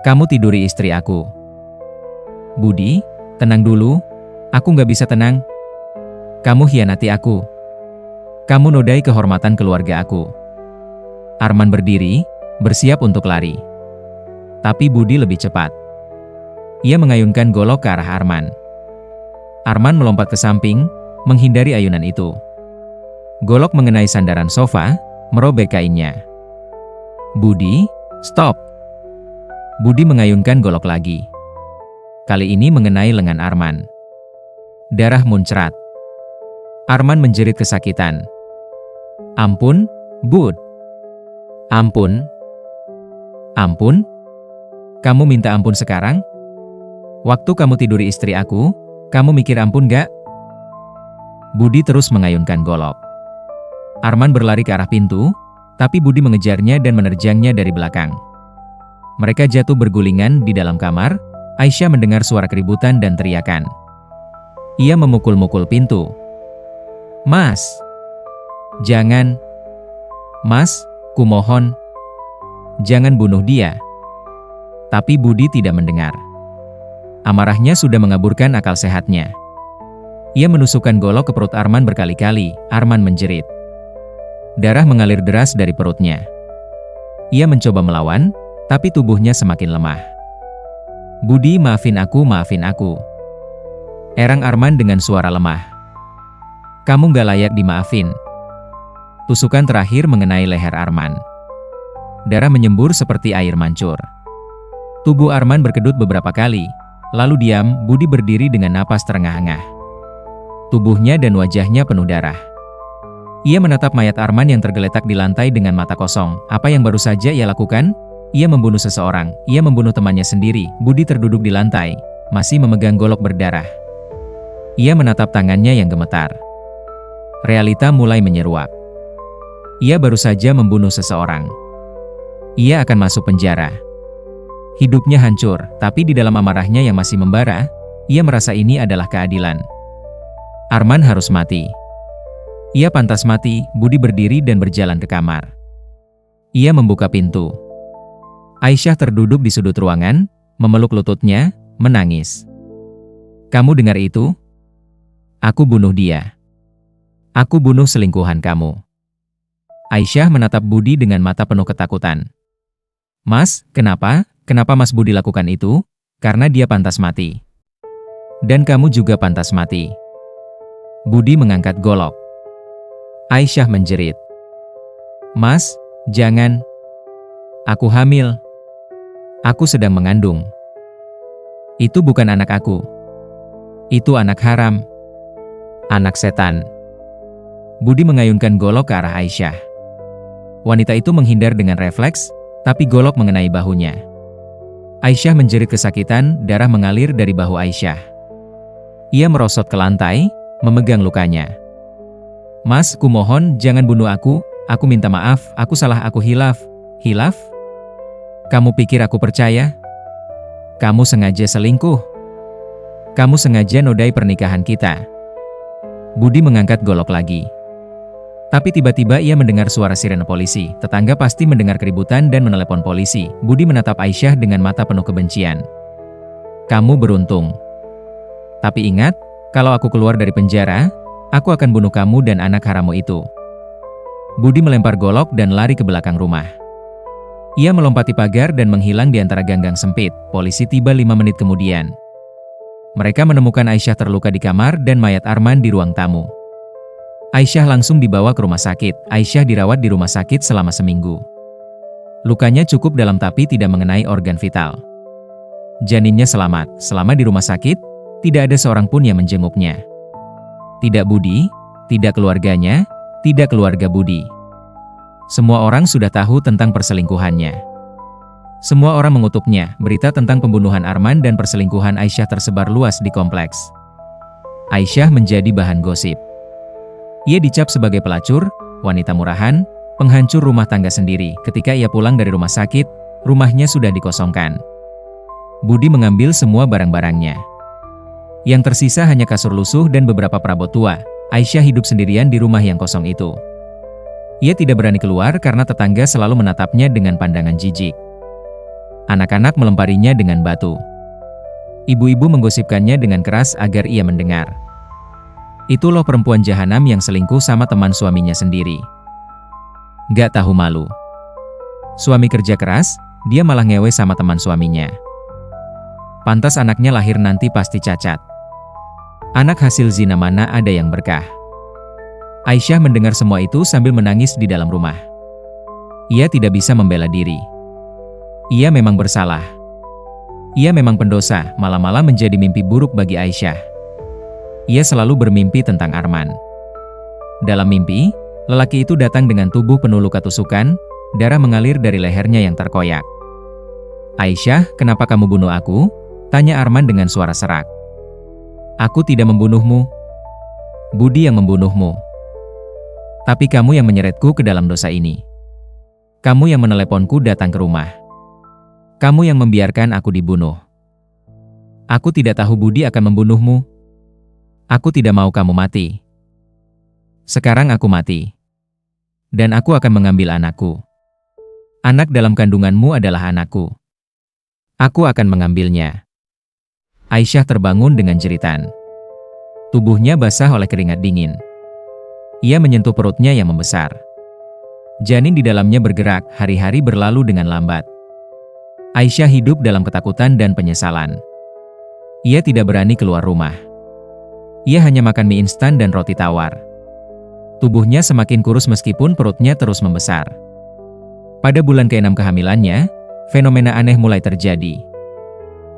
Speaker 1: Kamu tiduri istri aku. Budi, tenang dulu. Aku gak bisa tenang. Kamu hianati aku. Kamu nodai kehormatan keluarga aku. Arman berdiri, bersiap untuk lari. Tapi Budi lebih cepat. Ia mengayunkan golok ke arah Arman. Arman melompat ke samping, menghindari ayunan itu. Golok mengenai sandaran sofa, merobek kainnya. Budi, stop! Budi mengayunkan golok lagi. Kali ini mengenai lengan Arman. Darah muncrat. Arman menjerit kesakitan. Ampun, Bud. Ampun. Ampun? Kamu minta ampun sekarang? Waktu kamu tiduri istri aku, kamu mikir ampun gak? Budi terus mengayunkan golok. Arman berlari ke arah pintu, tapi Budi mengejarnya dan menerjangnya dari belakang. Mereka jatuh bergulingan di dalam kamar. Aisyah mendengar suara keributan dan teriakan. Ia memukul-mukul pintu. Mas! Jangan! Mas, kumohon! Jangan bunuh dia! Tapi Budi tidak mendengar. Amarahnya sudah mengaburkan akal sehatnya. Ia menusukkan golok ke perut Arman berkali-kali. Arman menjerit. Darah mengalir deras dari perutnya. Ia mencoba melawan, tapi tubuhnya semakin lemah. Budi, maafin aku, maafin aku. Erang Arman dengan suara lemah. Kamu gak layak dimaafin. Tusukan terakhir mengenai leher Arman. Darah menyembur seperti air mancur. Tubuh Arman berkedut beberapa kali, lalu diam. Budi berdiri dengan napas terengah-engah. Tubuhnya dan wajahnya penuh darah. Ia menatap mayat Arman yang tergeletak di lantai dengan mata kosong. Apa yang baru saja ia lakukan? Ia membunuh seseorang, ia membunuh temannya sendiri. Budi terduduk di lantai, masih memegang golok berdarah. Ia menatap tangannya yang gemetar. Realita mulai menyeruak. Ia baru saja membunuh seseorang. Ia akan masuk penjara. Hidupnya hancur, tapi di dalam amarahnya yang masih membara, ia merasa ini adalah keadilan. Arman harus mati. Ia pantas mati. Budi berdiri dan berjalan ke kamar. Ia membuka pintu. Aisyah terduduk di sudut ruangan, memeluk lututnya, menangis. Kamu dengar itu? Aku bunuh dia. Aku bunuh selingkuhan kamu. Aisyah menatap Budi dengan mata penuh ketakutan. Mas, kenapa? Kenapa Mas Budi lakukan itu? Karena dia pantas mati. Dan kamu juga pantas mati. Budi mengangkat golok. Aisyah menjerit. Mas, jangan. Aku hamil. Aku sedang mengandung. Itu bukan anak aku. Itu anak haram. Anak setan. Budi mengayunkan golok ke arah Aisyah. Wanita itu menghindar dengan refleks, tapi golok mengenai bahunya. Aisyah menjerit kesakitan, darah mengalir dari bahu Aisyah. Ia merosot ke lantai, memegang lukanya. Mas, kumohon jangan bunuh aku minta maaf, aku salah, aku hilaf. Hilaf? Kamu pikir aku percaya? Kamu sengaja selingkuh. Kamu sengaja nodai pernikahan kita. Budi mengangkat golok lagi. Tapi tiba-tiba ia mendengar suara sirene polisi. Tetangga pasti mendengar keributan dan menelepon polisi. Budi menatap Aisyah dengan mata penuh kebencian. Kamu beruntung. Tapi ingat, kalau aku keluar dari penjara, aku akan bunuh kamu dan anak harammu itu. Budi melempar golok dan lari ke belakang rumah. Ia melompati pagar dan menghilang di antara ganggang sempit. Polisi tiba 5 menit kemudian. Mereka menemukan Aisyah terluka di kamar dan mayat Arman di ruang tamu. Aisyah langsung dibawa ke rumah sakit. Aisyah dirawat di rumah sakit selama seminggu. Lukanya cukup dalam tapi tidak mengenai organ vital. Janinnya selamat. Selama di rumah sakit, tidak ada seorang pun yang menjenguknya. Tidak Budi, tidak keluarganya, tidak keluarga Budi. Semua orang sudah tahu tentang perselingkuhannya. Semua orang mengutuknya. Berita tentang pembunuhan Arman dan perselingkuhan Aisyah tersebar luas di kompleks. Aisyah menjadi bahan gosip. Ia dicap sebagai pelacur, wanita murahan, penghancur rumah tangga sendiri. Ketika ia pulang dari rumah sakit, rumahnya sudah dikosongkan. Budi mengambil semua barang-barangnya. Yang tersisa hanya kasur lusuh dan beberapa perabot tua. Aisyah hidup sendirian di rumah yang kosong itu. Ia tidak berani keluar karena tetangga selalu menatapnya dengan pandangan jijik. Anak-anak melemparinya dengan batu. Ibu-ibu menggosipkannya dengan keras agar ia mendengar. Itu loh perempuan jahanam yang selingkuh sama teman suaminya sendiri. Gak tahu malu. Suami kerja keras, dia malah ngewe sama teman suaminya. Pantas anaknya lahir nanti pasti cacat. Anak hasil zina mana ada yang berkah. Aisyah mendengar semua itu sambil menangis di dalam rumah. Ia tidak bisa membela diri. Ia memang bersalah. Ia memang pendosa. Malam-malam menjadi mimpi buruk bagi Aisyah. Ia selalu bermimpi tentang Arman. Dalam mimpi, lelaki itu datang dengan tubuh penuh luka tusukan, darah mengalir dari lehernya yang terkoyak. "Aisyah, kenapa kamu bunuh aku?" tanya Arman dengan suara serak. "Aku tidak membunuhmu. Budi yang membunuhmu. Tapi kamu yang menyeretku ke dalam dosa ini. Kamu yang meneleponku datang ke rumah. Kamu yang membiarkan aku dibunuh. Aku tidak tahu Budi akan membunuhmu. Aku tidak mau kamu mati. Sekarang aku mati. Dan aku akan mengambil anakku. Anak dalam kandunganmu adalah anakku. Aku akan mengambilnya." Aisyah terbangun dengan jeritan. Tubuhnya basah oleh keringat dingin. Ia menyentuh perutnya yang membesar. Janin di dalamnya bergerak, hari-hari berlalu dengan lambat. Aisyah hidup dalam ketakutan dan penyesalan. Ia tidak berani keluar rumah. Ia hanya makan mie instan dan roti tawar. Tubuhnya semakin kurus meskipun perutnya terus membesar. Pada bulan ke-6 kehamilannya, fenomena aneh mulai terjadi.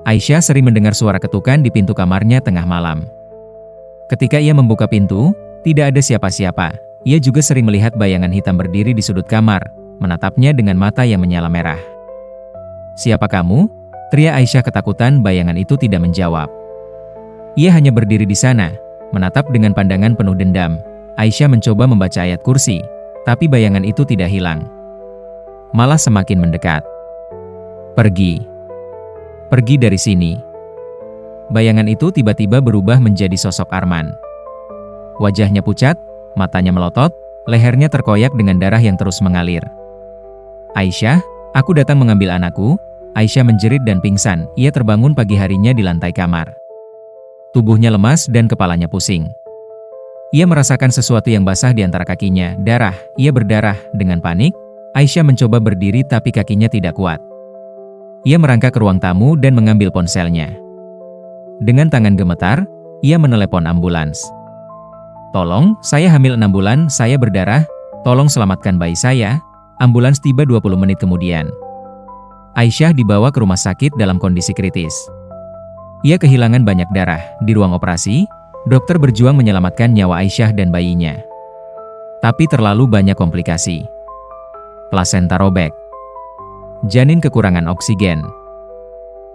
Speaker 1: Aisyah sering mendengar suara ketukan di pintu kamarnya tengah malam. Ketika ia membuka pintu, tidak ada siapa-siapa. Ia juga sering melihat bayangan hitam berdiri di sudut kamar, menatapnya dengan mata yang menyala merah. "Siapa kamu?" teriak Aisyah ketakutan. Bayangan itu tidak menjawab. Ia hanya berdiri di sana, menatap dengan pandangan penuh dendam. Aisyah mencoba membaca ayat kursi, tapi bayangan itu tidak hilang. Malah semakin mendekat. "Pergi. Pergi dari sini." Bayangan itu tiba-tiba berubah menjadi sosok Arman. Wajahnya pucat, matanya melotot, lehernya terkoyak dengan darah yang terus mengalir. "Aisyah, aku datang mengambil anakku." Aisyah menjerit dan pingsan. Ia terbangun pagi harinya di lantai kamar. Tubuhnya lemas dan kepalanya pusing. Ia merasakan sesuatu yang basah di antara kakinya, darah. Ia berdarah. Dengan panik, Aisyah mencoba berdiri tapi kakinya tidak kuat. Ia merangkak ke ruang tamu dan mengambil ponselnya. Dengan tangan gemetar, ia menelepon ambulans. "Tolong, saya hamil 6 bulan, saya berdarah, tolong selamatkan bayi saya." Ambulans tiba 20 menit kemudian. Aisyah dibawa ke rumah sakit dalam kondisi kritis. Ia kehilangan banyak darah. Di ruang operasi, dokter berjuang menyelamatkan nyawa Aisyah dan bayinya. Tapi terlalu banyak komplikasi. Plasenta robek. Janin kekurangan oksigen.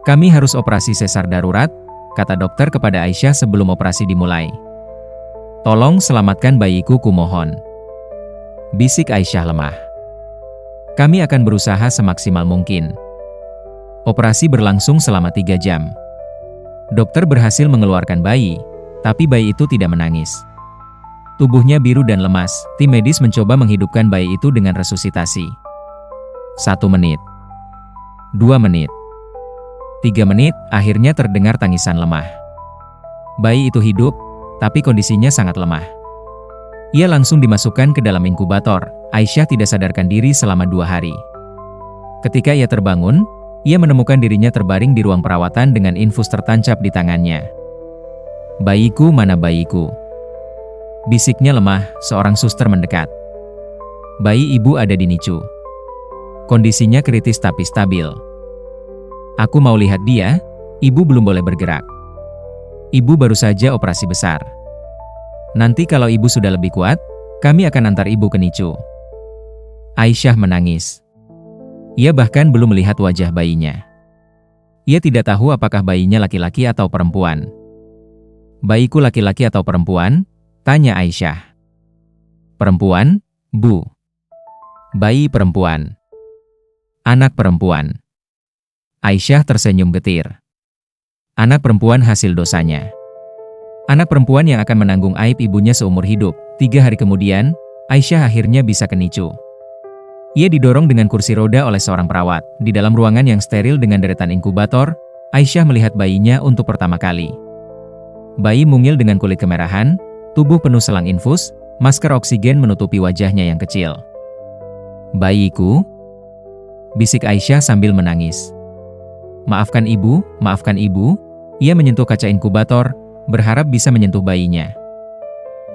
Speaker 1: "Kami harus operasi sesar darurat," kata dokter kepada Aisyah sebelum operasi dimulai. "Tolong selamatkan bayiku, kumohon," bisik Aisyah lemah. "Kami akan berusaha semaksimal mungkin." Operasi berlangsung selama 3 jam. Dokter berhasil mengeluarkan bayi, tapi bayi itu tidak menangis. Tubuhnya biru dan lemas. Tim medis mencoba menghidupkan bayi itu dengan resusitasi. 1 menit. 2 menit. 3 menit, akhirnya terdengar tangisan lemah. Bayi itu hidup, tapi kondisinya sangat lemah. Ia langsung dimasukkan ke dalam inkubator. Aisyah tidak sadarkan diri selama 2 hari. Ketika ia terbangun, ia menemukan dirinya terbaring di ruang perawatan dengan infus tertancap di tangannya. "Bayiku, mana bayiku?" bisiknya lemah. Seorang suster mendekat. "Bayi ibu ada di NICU. Kondisinya kritis tapi stabil." "Aku mau lihat dia." "Ibu belum boleh bergerak. Ibu baru saja operasi besar. Nanti kalau ibu sudah lebih kuat, kami akan antar ibu ke NICU." Aisyah menangis. Ia bahkan belum melihat wajah bayinya. Ia tidak tahu apakah bayinya laki-laki atau perempuan. "Bayiku laki-laki atau perempuan?" tanya Aisyah. "Perempuan, Bu." "Bayi perempuan." "Anak perempuan." Aisyah tersenyum getir. Anak perempuan hasil dosanya. Anak perempuan yang akan menanggung aib ibunya seumur hidup. 3 hari kemudian, Aisyah akhirnya bisa ke NICU. Ia didorong dengan kursi roda oleh seorang perawat. Di dalam ruangan yang steril dengan deretan inkubator, Aisyah melihat bayinya untuk pertama kali. Bayi mungil dengan kulit kemerahan, tubuh penuh selang infus, masker oksigen menutupi wajahnya yang kecil. "Bayiku?" bisik Aisyah sambil menangis. Maafkan ibu." Ia menyentuh kaca inkubator, berharap bisa menyentuh bayinya.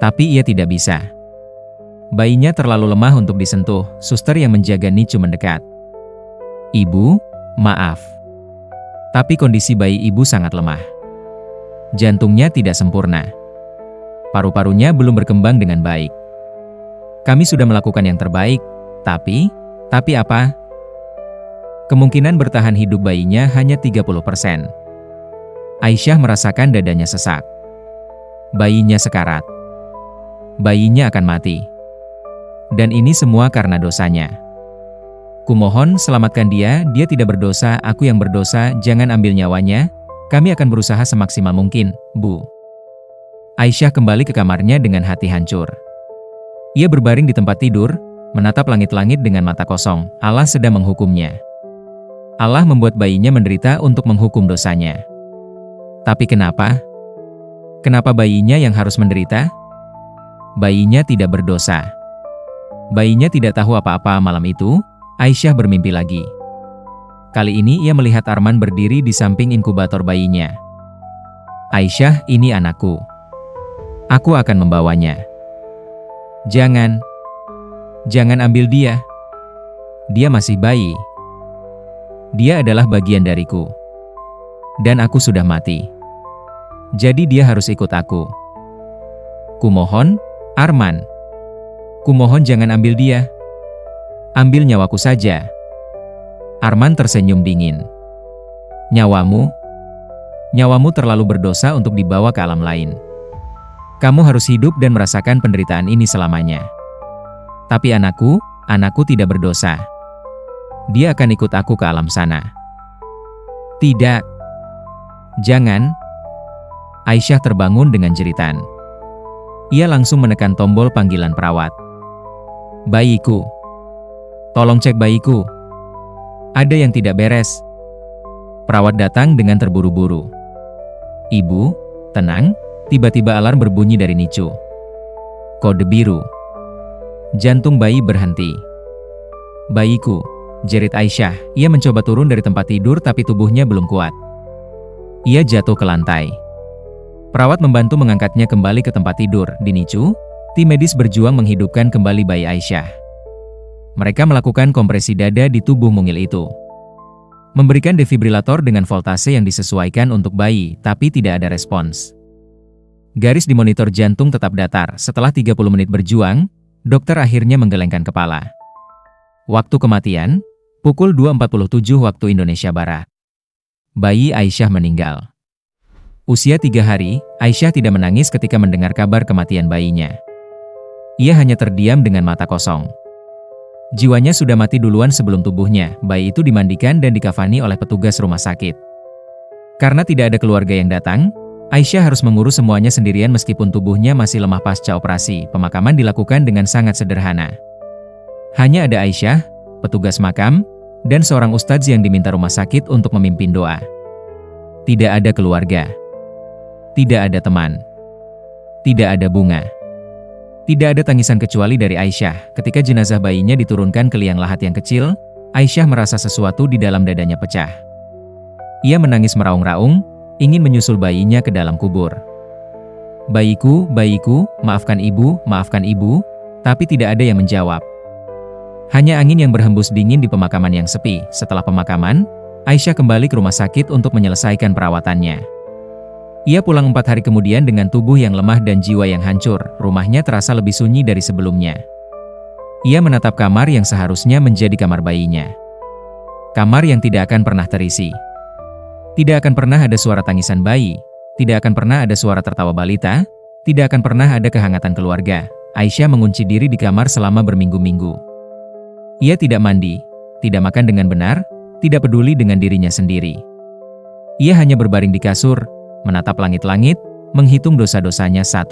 Speaker 1: Tapi ia tidak bisa. Bayinya terlalu lemah untuk disentuh. Suster yang menjaga NICU mendekat. "Ibu, maaf. Tapi kondisi bayi ibu sangat lemah. Jantungnya tidak sempurna. Paru-parunya belum berkembang dengan baik. Kami sudah melakukan yang terbaik, tapi apa?" Kemungkinan bertahan hidup bayinya hanya 30%. Aisyah merasakan dadanya sesak. Bayinya sekarat. Bayinya akan mati. Dan ini semua karena dosanya. Kumohon selamatkan dia tidak berdosa, aku yang berdosa, jangan ambil nyawanya, kami akan berusaha semaksimal mungkin, Bu. Aisyah kembali ke kamarnya dengan hati hancur. Ia berbaring di tempat tidur, menatap langit-langit dengan mata kosong. Allah sedang menghukumnya. Allah membuat bayinya menderita untuk menghukum dosanya. Tapi kenapa? Kenapa bayinya yang harus menderita? Bayinya tidak berdosa. Bayinya tidak tahu apa-apa. Malam itu, Aisyah bermimpi lagi. Kali ini ia melihat Arman berdiri di samping inkubator bayinya. Aisyah, ini anakku. Aku akan membawanya. Jangan ambil dia. Dia masih bayi. Dia adalah bagian dariku. Dan aku sudah mati. Jadi dia harus ikut aku. Kumohon, Arman. Kumohon jangan ambil dia. Ambil nyawaku saja. Arman tersenyum dingin. Nyawamu? Nyawamu terlalu berdosa untuk dibawa ke alam lain. Kamu harus hidup dan merasakan penderitaan ini selamanya. Tapi anakku tidak berdosa. Dia akan ikut aku ke alam sana. Tidak. Jangan. Aisyah terbangun dengan jeritan. Ia langsung menekan tombol panggilan perawat. Bayiku. Tolong cek bayiku. Ada yang tidak beres. Perawat datang dengan terburu-buru. Ibu, tenang. Tiba-tiba alarm berbunyi dari NICU. Kode biru. Jantung bayi berhenti. Bayiku, jerit Aisyah. Ia mencoba turun dari tempat tidur tapi tubuhnya belum kuat. Ia jatuh ke lantai. Perawat membantu mengangkatnya kembali ke tempat tidur. Di NICU, tim medis berjuang menghidupkan kembali bayi Aisyah. Mereka melakukan kompresi dada di tubuh mungil itu. Memberikan defibrilator dengan voltase yang disesuaikan untuk bayi, tapi tidak ada respons. Garis di monitor jantung tetap datar. Setelah 30 menit berjuang, dokter akhirnya menggelengkan kepala. Waktu kematian, pukul 2.47 waktu Indonesia Barat. Bayi Aisyah meninggal. Usia 3 hari, Aisyah tidak menangis ketika mendengar kabar kematian bayinya. Ia hanya terdiam dengan mata kosong. Jiwanya sudah mati duluan sebelum tubuhnya. Bayi itu dimandikan dan dikafani oleh petugas rumah sakit. Karena tidak ada keluarga yang datang, Aisyah harus mengurus semuanya sendirian meskipun tubuhnya masih lemah pasca operasi. Pemakaman dilakukan dengan sangat sederhana. Hanya ada Aisyah, petugas makam, dan seorang ustadz yang diminta rumah sakit untuk memimpin doa. Tidak ada keluarga. Tidak ada teman. Tidak ada bunga. Tidak ada tangisan kecuali dari Aisyah. Ketika jenazah bayinya diturunkan ke liang lahat yang kecil, Aisyah merasa sesuatu di dalam dadanya pecah. Ia menangis meraung-raung, ingin menyusul bayinya ke dalam kubur. Bayiku, bayiku, maafkan ibu, tapi tidak ada yang menjawab. Hanya angin yang berhembus dingin di pemakaman yang sepi. Setelah pemakaman, Aisyah kembali ke rumah sakit untuk menyelesaikan perawatannya. Ia pulang 4 hari kemudian dengan tubuh yang lemah dan jiwa yang hancur. Rumahnya terasa lebih sunyi dari sebelumnya. Ia menatap kamar yang seharusnya menjadi kamar bayinya. Kamar yang tidak akan pernah terisi. Tidak akan pernah ada suara tangisan bayi, tidak akan pernah ada suara tertawa balita, tidak akan pernah ada kehangatan keluarga. Aisyah mengunci diri di kamar selama berminggu-minggu. Ia tidak mandi, tidak makan dengan benar, tidak peduli dengan dirinya sendiri. Ia hanya berbaring di kasur, menatap langit-langit, menghitung dosa-dosanya 1.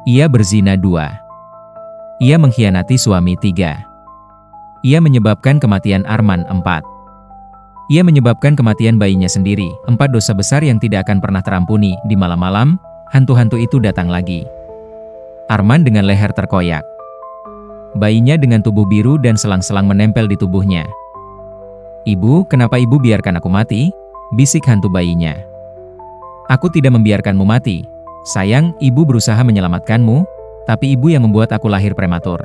Speaker 1: Ia berzina 2. Ia mengkhianati suami 3. Ia menyebabkan kematian Arman 4. Ia menyebabkan kematian bayinya sendiri. 4 dosa besar yang tidak akan pernah terampuni. Di malam-malam, hantu-hantu itu datang lagi. Arman dengan leher terkoyak. Bayinya dengan tubuh biru dan selang-selang menempel di tubuhnya. Ibu, kenapa ibu biarkan aku mati? Bisik hantu bayinya. Aku tidak membiarkanmu mati. Sayang, ibu berusaha menyelamatkanmu, tapi ibu yang membuat aku lahir prematur.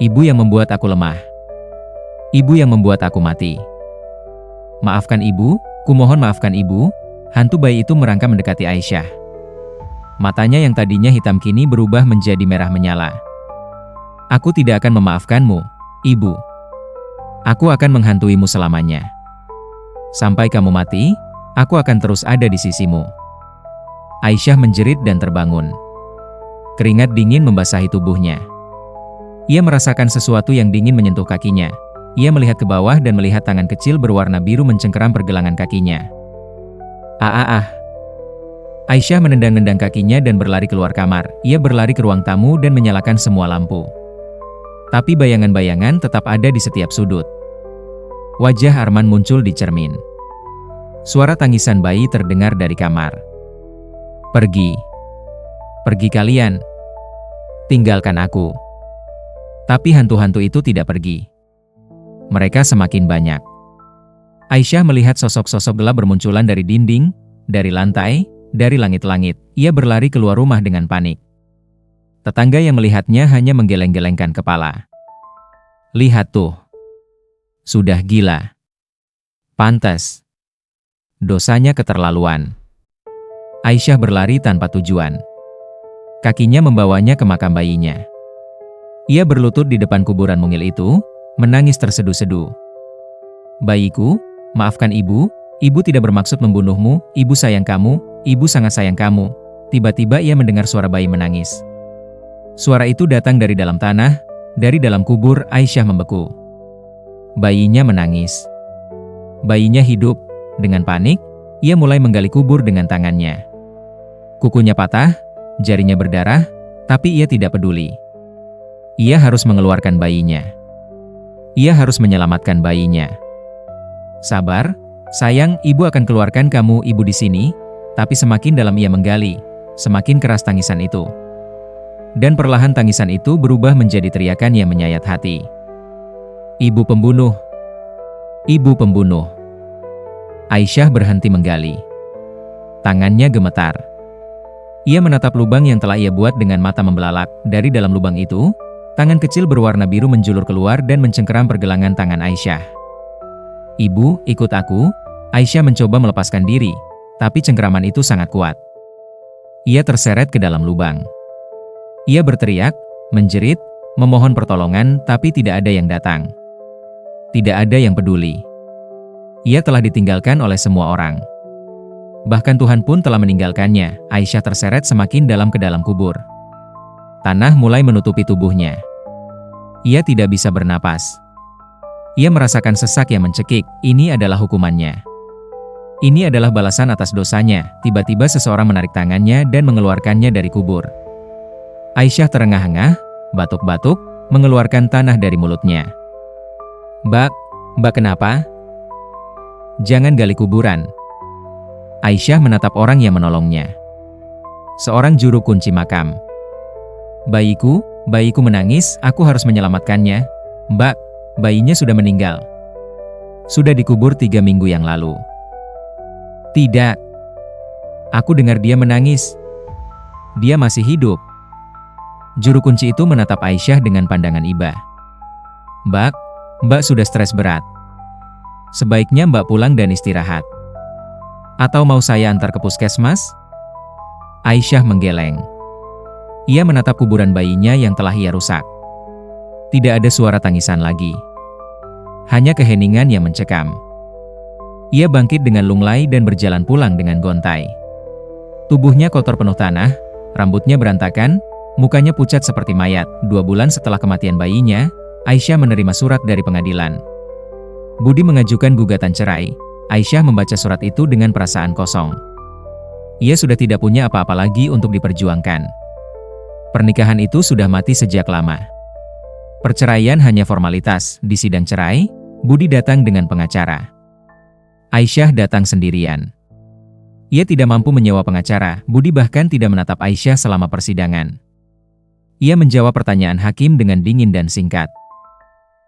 Speaker 1: Ibu yang membuat aku lemah. Ibu yang membuat aku mati. Maafkan ibu, kumohon maafkan ibu. Hantu bayi itu merangkak mendekati Aisyah. Matanya yang tadinya hitam kini berubah menjadi merah menyala. Aku tidak akan memaafkanmu, ibu. Aku akan menghantuimu selamanya. Sampai kamu mati, aku akan terus ada di sisimu. Aisyah menjerit dan terbangun. Keringat dingin membasahi tubuhnya. Ia merasakan sesuatu yang dingin menyentuh kakinya. Ia melihat ke bawah dan melihat tangan kecil berwarna biru mencengkeram pergelangan kakinya. Aisyah menendang-nendang kakinya dan berlari keluar kamar. Ia berlari ke ruang tamu dan menyalakan semua lampu. Tapi bayangan-bayangan tetap ada di setiap sudut. Wajah Arman muncul di cermin. Suara tangisan bayi terdengar dari kamar. Pergi. Pergi kalian. Tinggalkan aku. Tapi hantu-hantu itu tidak pergi. Mereka semakin banyak. Aisyah melihat sosok-sosok gelap bermunculan dari dinding, dari lantai, dari langit-langit. Ia berlari keluar rumah dengan panik. Tetangga yang melihatnya hanya menggeleng-gelengkan kepala. Lihat tuh. Sudah gila. Pantas. Dosanya keterlaluan. Aisyah berlari tanpa tujuan. Kakinya membawanya ke makam bayinya. Ia berlutut di depan kuburan mungil itu, menangis terseduh-seduh. Bayiku, maafkan ibu tidak bermaksud membunuhmu, ibu sayang kamu, ibu sangat sayang kamu. Tiba-tiba ia mendengar suara bayi menangis. Suara itu datang dari dalam tanah, dari dalam kubur. Aisyah membeku. Bayinya menangis. Bayinya hidup. Dengan panik, ia mulai menggali kubur dengan tangannya. Kukunya patah, jarinya berdarah, tapi ia tidak peduli. Ia harus mengeluarkan bayinya. Ia harus menyelamatkan bayinya. Sabar, sayang, ibu akan keluarkan kamu, ibu di sini. Tapi semakin dalam ia menggali, semakin keras tangisan itu. Dan perlahan tangisan itu berubah menjadi teriakan yang menyayat hati. Ibu pembunuh. Ibu pembunuh. Aisyah berhenti menggali. Tangannya gemetar. Ia menatap lubang yang telah ia buat dengan mata membelalak. Dari dalam lubang itu, tangan kecil berwarna biru menjulur keluar dan mencengkeram pergelangan tangan Aisyah. Ibu, ikut aku. Aisyah mencoba melepaskan diri, tapi cengkeraman itu sangat kuat. Ia terseret ke dalam lubang. Ia berteriak, menjerit, memohon pertolongan, tapi tidak ada yang datang. Tidak ada yang peduli. Ia telah ditinggalkan oleh semua orang. Bahkan Tuhan pun telah meninggalkannya. Aisyah terseret semakin dalam ke dalam kubur. Tanah mulai menutupi tubuhnya. Ia tidak bisa bernapas. Ia merasakan sesak yang mencekik. Ini adalah hukumannya. Ini adalah balasan atas dosanya. Tiba-tiba seseorang menarik tangannya dan mengeluarkannya dari kubur. Aisyah terengah-engah, batuk-batuk, mengeluarkan tanah dari mulutnya. Mbak kenapa? Jangan gali kuburan. Aisyah menatap orang yang menolongnya. Seorang juru kunci makam. Bayiku menangis, aku harus menyelamatkannya. Mbak, bayinya sudah meninggal. Sudah dikubur 3 minggu yang lalu. Tidak. Aku dengar dia menangis. Dia masih hidup. Juru kunci itu menatap Aisyah dengan pandangan iba. Mbak sudah stres berat. Sebaiknya Mbak pulang dan istirahat. Atau mau saya antar ke puskesmas? Aisyah menggeleng. Ia menatap kuburan bayinya yang telah ia rusak. Tidak ada suara tangisan lagi. Hanya keheningan yang mencekam. Ia bangkit dengan lunglai dan berjalan pulang dengan gontai. Tubuhnya kotor penuh tanah, rambutnya berantakan, mukanya pucat seperti mayat. 2 bulan setelah kematian bayinya, Aisyah menerima surat dari pengadilan. Budi mengajukan gugatan cerai. Aisyah membaca surat itu dengan perasaan kosong. Ia sudah tidak punya apa-apa lagi untuk diperjuangkan. Pernikahan itu sudah mati sejak lama. Perceraian hanya formalitas. Di sidang cerai, Budi datang dengan pengacara. Aisyah datang sendirian. Ia tidak mampu menyewa pengacara. Budi bahkan tidak menatap Aisyah selama persidangan. Ia menjawab pertanyaan hakim dengan dingin dan singkat.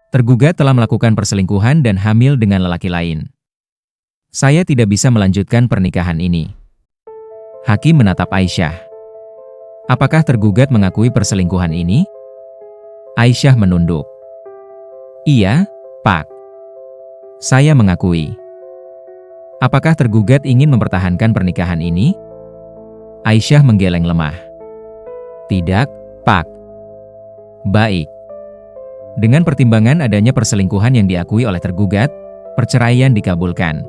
Speaker 1: Tergugat telah melakukan perselingkuhan dan hamil dengan lelaki lain. Saya tidak bisa melanjutkan pernikahan ini. Hakim menatap Aisyah. Apakah tergugat mengakui perselingkuhan ini? Aisyah menunduk. Iya, Pak. Saya mengakui. Apakah tergugat ingin mempertahankan pernikahan ini? Aisyah menggeleng lemah. Tidak, Pak. Baik. Dengan pertimbangan adanya perselingkuhan yang diakui oleh tergugat, perceraian dikabulkan.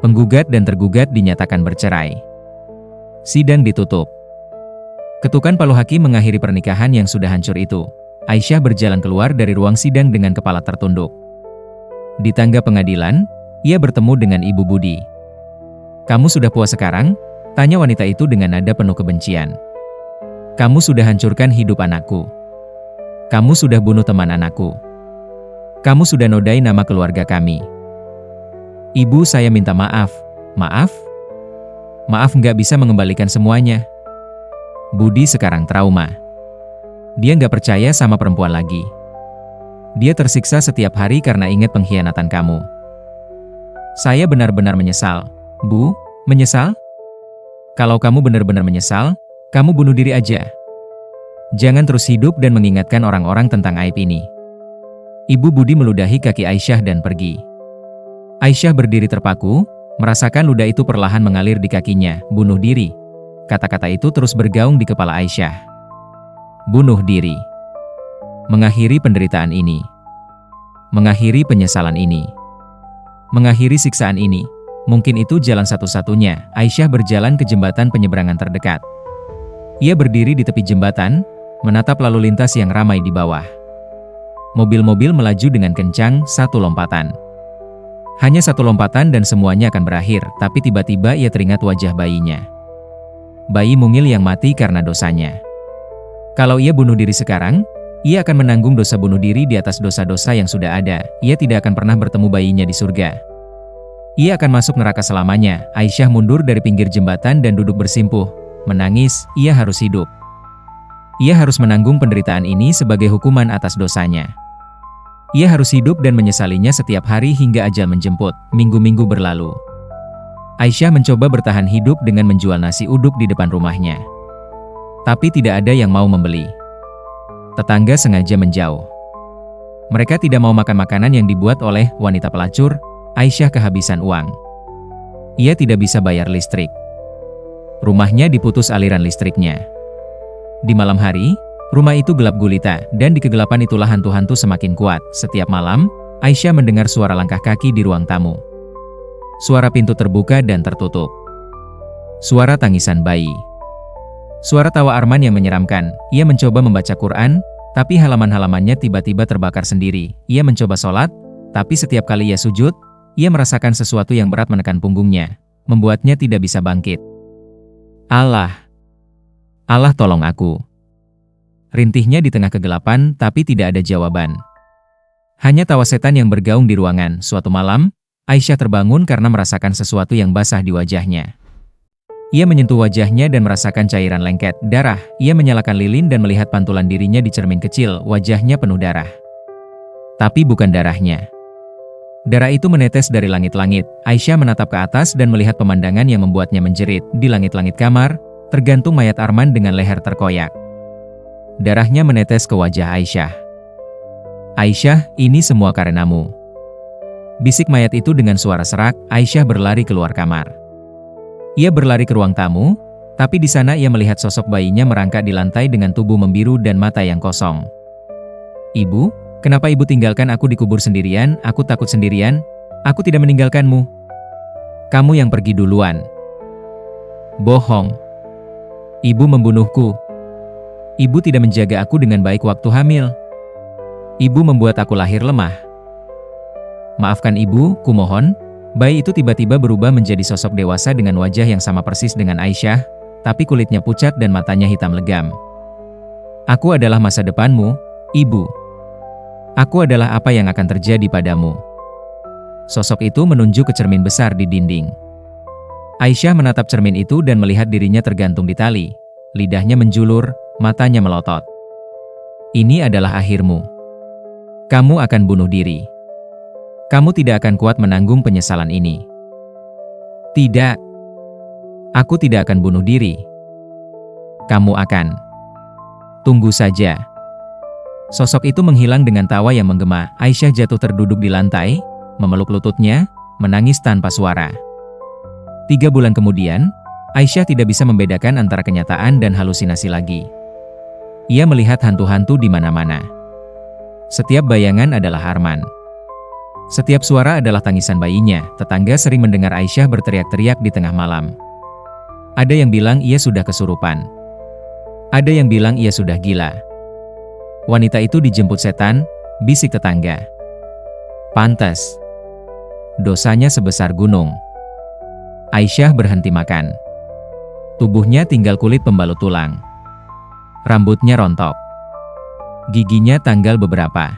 Speaker 1: Penggugat dan tergugat dinyatakan bercerai. Sidang ditutup. Ketukan palu hakim mengakhiri pernikahan yang sudah hancur itu. Aisyah berjalan keluar dari ruang sidang dengan kepala tertunduk. Di tangga pengadilan, ia bertemu dengan Ibu Budi. "Kamu sudah puas sekarang?" tanya wanita itu dengan nada penuh kebencian. "Kamu sudah hancurkan hidup anakku. Kamu sudah bunuh teman anakku. Kamu sudah nodai nama keluarga kami. Ibu, saya minta maaf." "Maaf? Maaf nggak bisa mengembalikan semuanya." Budi sekarang trauma. Dia nggak percaya sama perempuan lagi. Dia tersiksa setiap hari karena ingat pengkhianatan kamu. "Saya benar-benar menyesal." "Bu, menyesal? Kalau kamu benar-benar menyesal, kamu bunuh diri aja. Jangan terus hidup dan mengingatkan orang-orang tentang aib ini." Ibu Budi meludahi kaki Aisyah dan pergi. Aisyah berdiri terpaku, merasakan ludah itu perlahan mengalir di kakinya. "Bunuh diri." Kata-kata itu terus bergaung di kepala Aisyah. Bunuh diri. Mengakhiri penderitaan ini. Mengakhiri penyesalan ini. Mengakhiri siksaan ini. Mungkin itu jalan satu-satunya. Aisyah berjalan ke jembatan penyeberangan terdekat. Ia berdiri di tepi jembatan, menatap lalu lintas yang ramai di bawah. Mobil-mobil melaju dengan kencang, satu lompatan. Hanya satu lompatan dan semuanya akan berakhir, tapi tiba-tiba ia teringat wajah bayinya. Bayi mungil yang mati karena dosanya. Kalau ia bunuh diri sekarang, ia akan menanggung dosa bunuh diri di atas dosa-dosa yang sudah ada. Ia tidak akan pernah bertemu bayinya di surga. Ia akan masuk neraka selamanya. Aisyah mundur dari pinggir jembatan dan duduk bersimpuh. Menangis, ia harus hidup. Ia harus menanggung penderitaan ini sebagai hukuman atas dosanya. Ia harus hidup dan menyesalinya setiap hari hingga ajal menjemput. Minggu-minggu berlalu. Aisyah mencoba bertahan hidup dengan menjual nasi uduk di depan rumahnya. Tapi tidak ada yang mau membeli. Tetangga sengaja menjauh. Mereka tidak mau makan makanan yang dibuat oleh wanita pelacur. Aisyah kehabisan uang. Ia tidak bisa bayar listrik. Rumahnya diputus aliran listriknya. Di malam hari, rumah itu gelap gulita, dan di kegelapan itulah hantu-hantu semakin kuat. Setiap malam, Aisyah mendengar suara langkah kaki di ruang tamu. Suara pintu terbuka dan tertutup. Suara tangisan bayi. Suara tawa Arman yang menyeramkan. Ia mencoba membaca Quran, tapi halaman-halamannya tiba-tiba terbakar sendiri. Ia mencoba sholat, tapi setiap kali ia sujud, ia merasakan sesuatu yang berat menekan punggungnya, membuatnya tidak bisa bangkit. Allah, Allah tolong aku. Rintihnya di tengah kegelapan, tapi tidak ada jawaban. Hanya tawa setan yang bergaung di ruangan. Suatu malam, Aisyah terbangun karena merasakan sesuatu yang basah di wajahnya. Ia menyentuh wajahnya dan merasakan cairan lengket, darah. Ia menyalakan lilin dan melihat pantulan dirinya di cermin kecil, wajahnya penuh darah. Tapi bukan darahnya. Darah itu menetes dari langit-langit. Aisyah menatap ke atas dan melihat pemandangan yang membuatnya menjerit. Di langit-langit kamar, tergantung mayat Arman dengan leher terkoyak. Darahnya menetes ke wajah Aisyah. "Aisyah, ini semua karenamu." Bisik mayat itu dengan suara serak. Aisyah berlari keluar kamar. Ia berlari ke ruang tamu, tapi di sana ia melihat sosok bayinya merangkak di lantai dengan tubuh membiru dan mata yang kosong. "Ibu, kenapa ibu tinggalkan aku dikubur sendirian? Aku takut sendirian. Aku tidak meninggalkanmu. Kamu yang pergi duluan." "Bohong. Ibu membunuhku. Ibu tidak menjaga aku dengan baik waktu hamil. Ibu membuat aku lahir lemah. Maafkan ibu, kumohon." Bayi itu tiba-tiba berubah menjadi sosok dewasa dengan wajah yang sama persis dengan Aisyah, tapi kulitnya pucat dan matanya hitam legam. "Aku adalah masa depanmu, ibu. Aku adalah apa yang akan terjadi padamu." Sosok itu menunjuk ke cermin besar di dinding. Aisyah menatap cermin itu dan melihat dirinya tergantung di tali. Lidahnya menjulur, matanya melotot. "Ini adalah akhirmu. Kamu akan bunuh diri. Kamu tidak akan kuat menanggung penyesalan ini." "Tidak. Aku tidak akan bunuh diri. Kamu akan. Tunggu saja." Sosok itu menghilang dengan tawa yang menggema. Aisyah jatuh terduduk di lantai, memeluk lututnya, menangis tanpa suara. 3 bulan kemudian, Aisyah tidak bisa membedakan antara kenyataan dan halusinasi lagi. Ia melihat hantu-hantu di mana-mana. Setiap bayangan adalah Arman. Setiap suara adalah tangisan bayinya. Tetangga sering mendengar Aisyah berteriak-teriak di tengah malam. Ada yang bilang ia sudah kesurupan. Ada yang bilang ia sudah gila. Wanita itu dijemput setan, bisik tetangga. Pantas. Dosanya sebesar gunung. Aisyah berhenti makan. Tubuhnya tinggal kulit pembalut tulang. Rambutnya rontok. Giginya tanggal beberapa.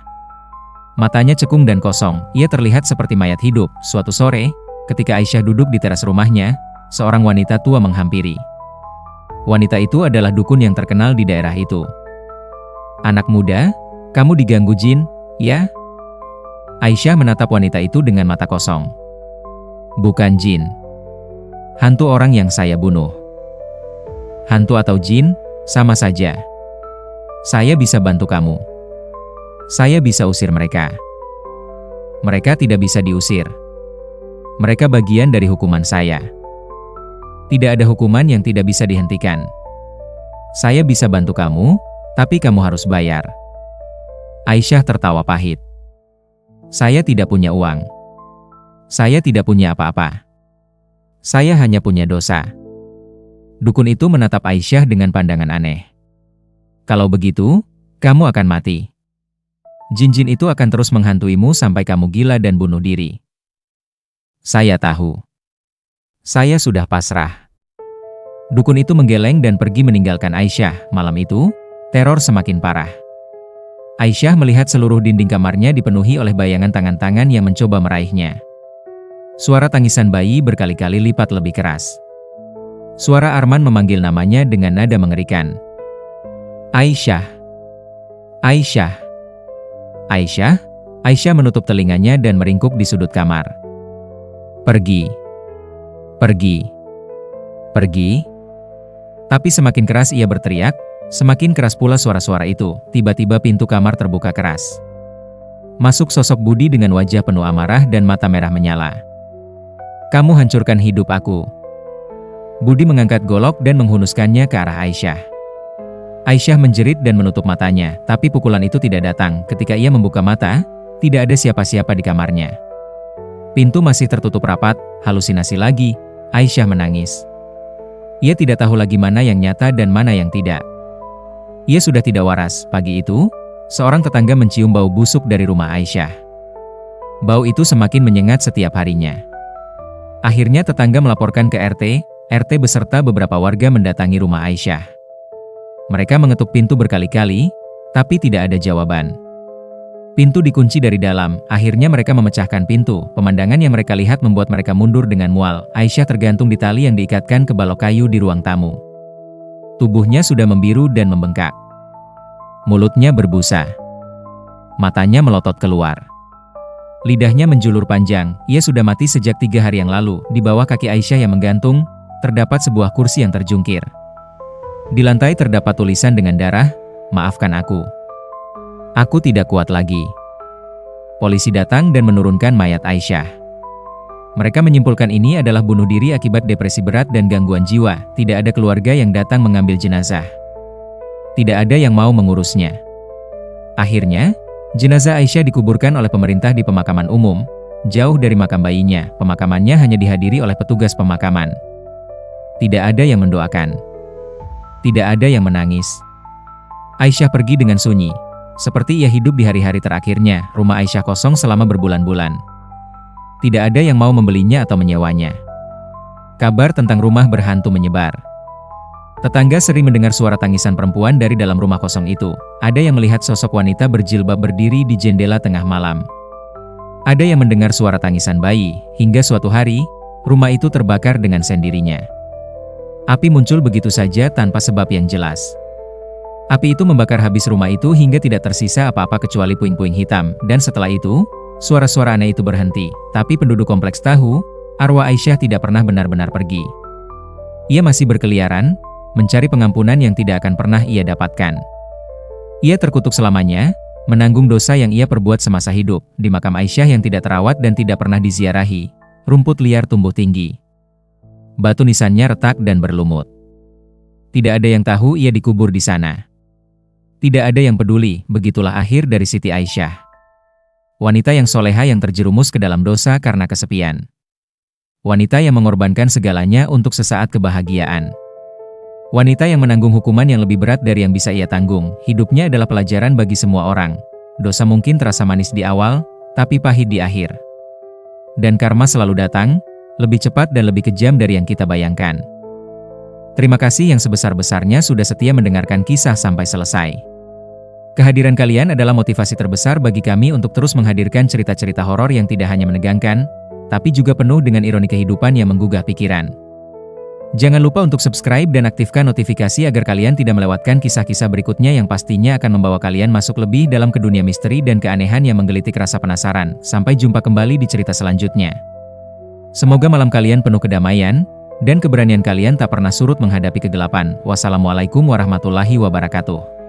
Speaker 1: Matanya cekung dan kosong, ia terlihat seperti mayat hidup. Suatu sore, ketika Aisyah duduk di teras rumahnya, seorang wanita tua menghampiri. Wanita itu adalah dukun yang terkenal di daerah itu. "Anak muda, kamu diganggu jin, ya?" Aisyah menatap wanita itu dengan mata kosong. "Bukan jin. Hantu orang yang saya bunuh." "Hantu atau jin, sama saja. Saya bisa bantu kamu. Saya bisa usir mereka." "Mereka tidak bisa diusir. Mereka bagian dari hukuman saya. Tidak ada hukuman yang tidak bisa dihentikan. Saya bisa bantu kamu, tapi kamu harus bayar." Aisyah tertawa pahit. "Saya tidak punya uang. Saya tidak punya apa-apa. Saya hanya punya dosa." Dukun itu menatap Aisyah dengan pandangan aneh. "Kalau begitu, kamu akan mati. Jin-jin itu akan terus menghantuimu sampai kamu gila dan bunuh diri." "Saya tahu. Saya sudah pasrah." Dukun itu menggeleng dan pergi meninggalkan Aisyah. Malam itu, teror semakin parah. Aisyah melihat seluruh dinding kamarnya dipenuhi oleh bayangan tangan-tangan yang mencoba meraihnya. Suara tangisan bayi berkali-kali lipat lebih keras. Suara Arman memanggil namanya dengan nada mengerikan. "Aisyah! Aisyah!" "Aisyah?" Aisyah menutup telinganya dan meringkuk di sudut kamar. "Pergi! Pergi! Pergi!" Tapi semakin keras ia berteriak, semakin keras pula suara-suara itu. Tiba-tiba pintu kamar terbuka keras. Masuk sosok Budi dengan wajah penuh amarah dan mata merah menyala. "Kamu hancurkan hidup aku." Budi mengangkat golok dan menghunuskannya ke arah Aisyah. Aisyah menjerit dan menutup matanya, tapi pukulan itu tidak datang. Ketika ia membuka mata, tidak ada siapa-siapa di kamarnya. Pintu masih tertutup rapat. Halusinasi lagi. Aisyah menangis. Ia tidak tahu lagi mana yang nyata dan mana yang tidak. Ia sudah tidak waras. Pagi itu, seorang tetangga mencium bau busuk dari rumah Aisyah. Bau itu semakin menyengat setiap harinya. Akhirnya tetangga melaporkan ke RT. RT beserta beberapa warga mendatangi rumah Aisyah. Mereka mengetuk pintu berkali-kali, tapi tidak ada jawaban. Pintu dikunci dari dalam. Akhirnya mereka memecahkan pintu. Pemandangan yang mereka lihat membuat mereka mundur dengan mual. Aisyah tergantung di tali yang diikatkan ke balok kayu di ruang tamu. Tubuhnya sudah membiru dan membengkak. Mulutnya berbusa. Matanya melotot keluar. Lidahnya menjulur panjang. Ia sudah mati sejak 3 hari yang lalu. Di bawah kaki Aisyah yang menggantung, terdapat sebuah kursi yang terjungkir. Di lantai terdapat tulisan dengan darah, "Maafkan aku. Aku tidak kuat lagi." Polisi datang dan menurunkan mayat Aisyah. Mereka menyimpulkan ini adalah bunuh diri akibat depresi berat dan gangguan jiwa. Tidak ada keluarga yang datang mengambil jenazah. Tidak ada yang mau mengurusnya. Akhirnya, jenazah Aisyah dikuburkan oleh pemerintah di pemakaman umum, jauh dari makam bayinya. Pemakamannya hanya dihadiri oleh petugas pemakaman. Tidak ada yang mendoakan. Tidak ada yang menangis. Aisyah pergi dengan sunyi. Seperti ia hidup di hari-hari terakhirnya. Rumah Aisyah kosong selama berbulan-bulan. Tidak ada yang mau membelinya atau menyewanya. Kabar tentang rumah berhantu menyebar. Tetangga sering mendengar suara tangisan perempuan dari dalam rumah kosong itu. Ada yang melihat sosok wanita berjilbab berdiri di jendela tengah malam. Ada yang mendengar suara tangisan bayi. Hingga suatu hari, rumah itu terbakar dengan sendirinya. Api muncul begitu saja tanpa sebab yang jelas. Api itu membakar habis rumah itu hingga tidak tersisa apa-apa kecuali puing-puing hitam. Dan setelah itu, suara-suara aneh itu berhenti. Tapi penduduk kompleks tahu, arwah Aisyah tidak pernah benar-benar pergi. Ia masih berkeliaran, mencari pengampunan yang tidak akan pernah ia dapatkan. Ia terkutuk selamanya, menanggung dosa yang ia perbuat semasa hidup. Di makam Aisyah yang tidak terawat dan tidak pernah diziarahi, rumput liar tumbuh tinggi. Batu nisannya retak dan berlumut. Tidak ada yang tahu ia dikubur di sana. Tidak ada yang peduli, begitulah akhir dari Siti Aisyah. Wanita yang soleha yang terjerumus ke dalam dosa karena kesepian. Wanita yang mengorbankan segalanya untuk sesaat kebahagiaan. Wanita yang menanggung hukuman yang lebih berat dari yang bisa ia tanggung. Hidupnya adalah pelajaran bagi semua orang. Dosa mungkin terasa manis di awal, tapi pahit di akhir. Dan karma selalu datang, lebih cepat dan lebih kejam dari yang kita bayangkan. Terima kasih yang sebesar-besarnya sudah setia mendengarkan kisah sampai selesai. Kehadiran kalian adalah motivasi terbesar bagi kami untuk terus menghadirkan cerita-cerita horor yang tidak hanya menegangkan, tapi juga penuh dengan ironi kehidupan yang menggugah pikiran. Jangan lupa untuk subscribe dan aktifkan notifikasi agar kalian tidak melewatkan kisah-kisah berikutnya yang pastinya akan membawa kalian masuk lebih dalam ke dunia misteri dan keanehan yang menggelitik rasa penasaran. Sampai jumpa kembali di cerita selanjutnya. Semoga malam kalian penuh kedamaian, dan keberanian kalian tak pernah surut menghadapi kegelapan. Wassalamualaikum warahmatullahi wabarakatuh.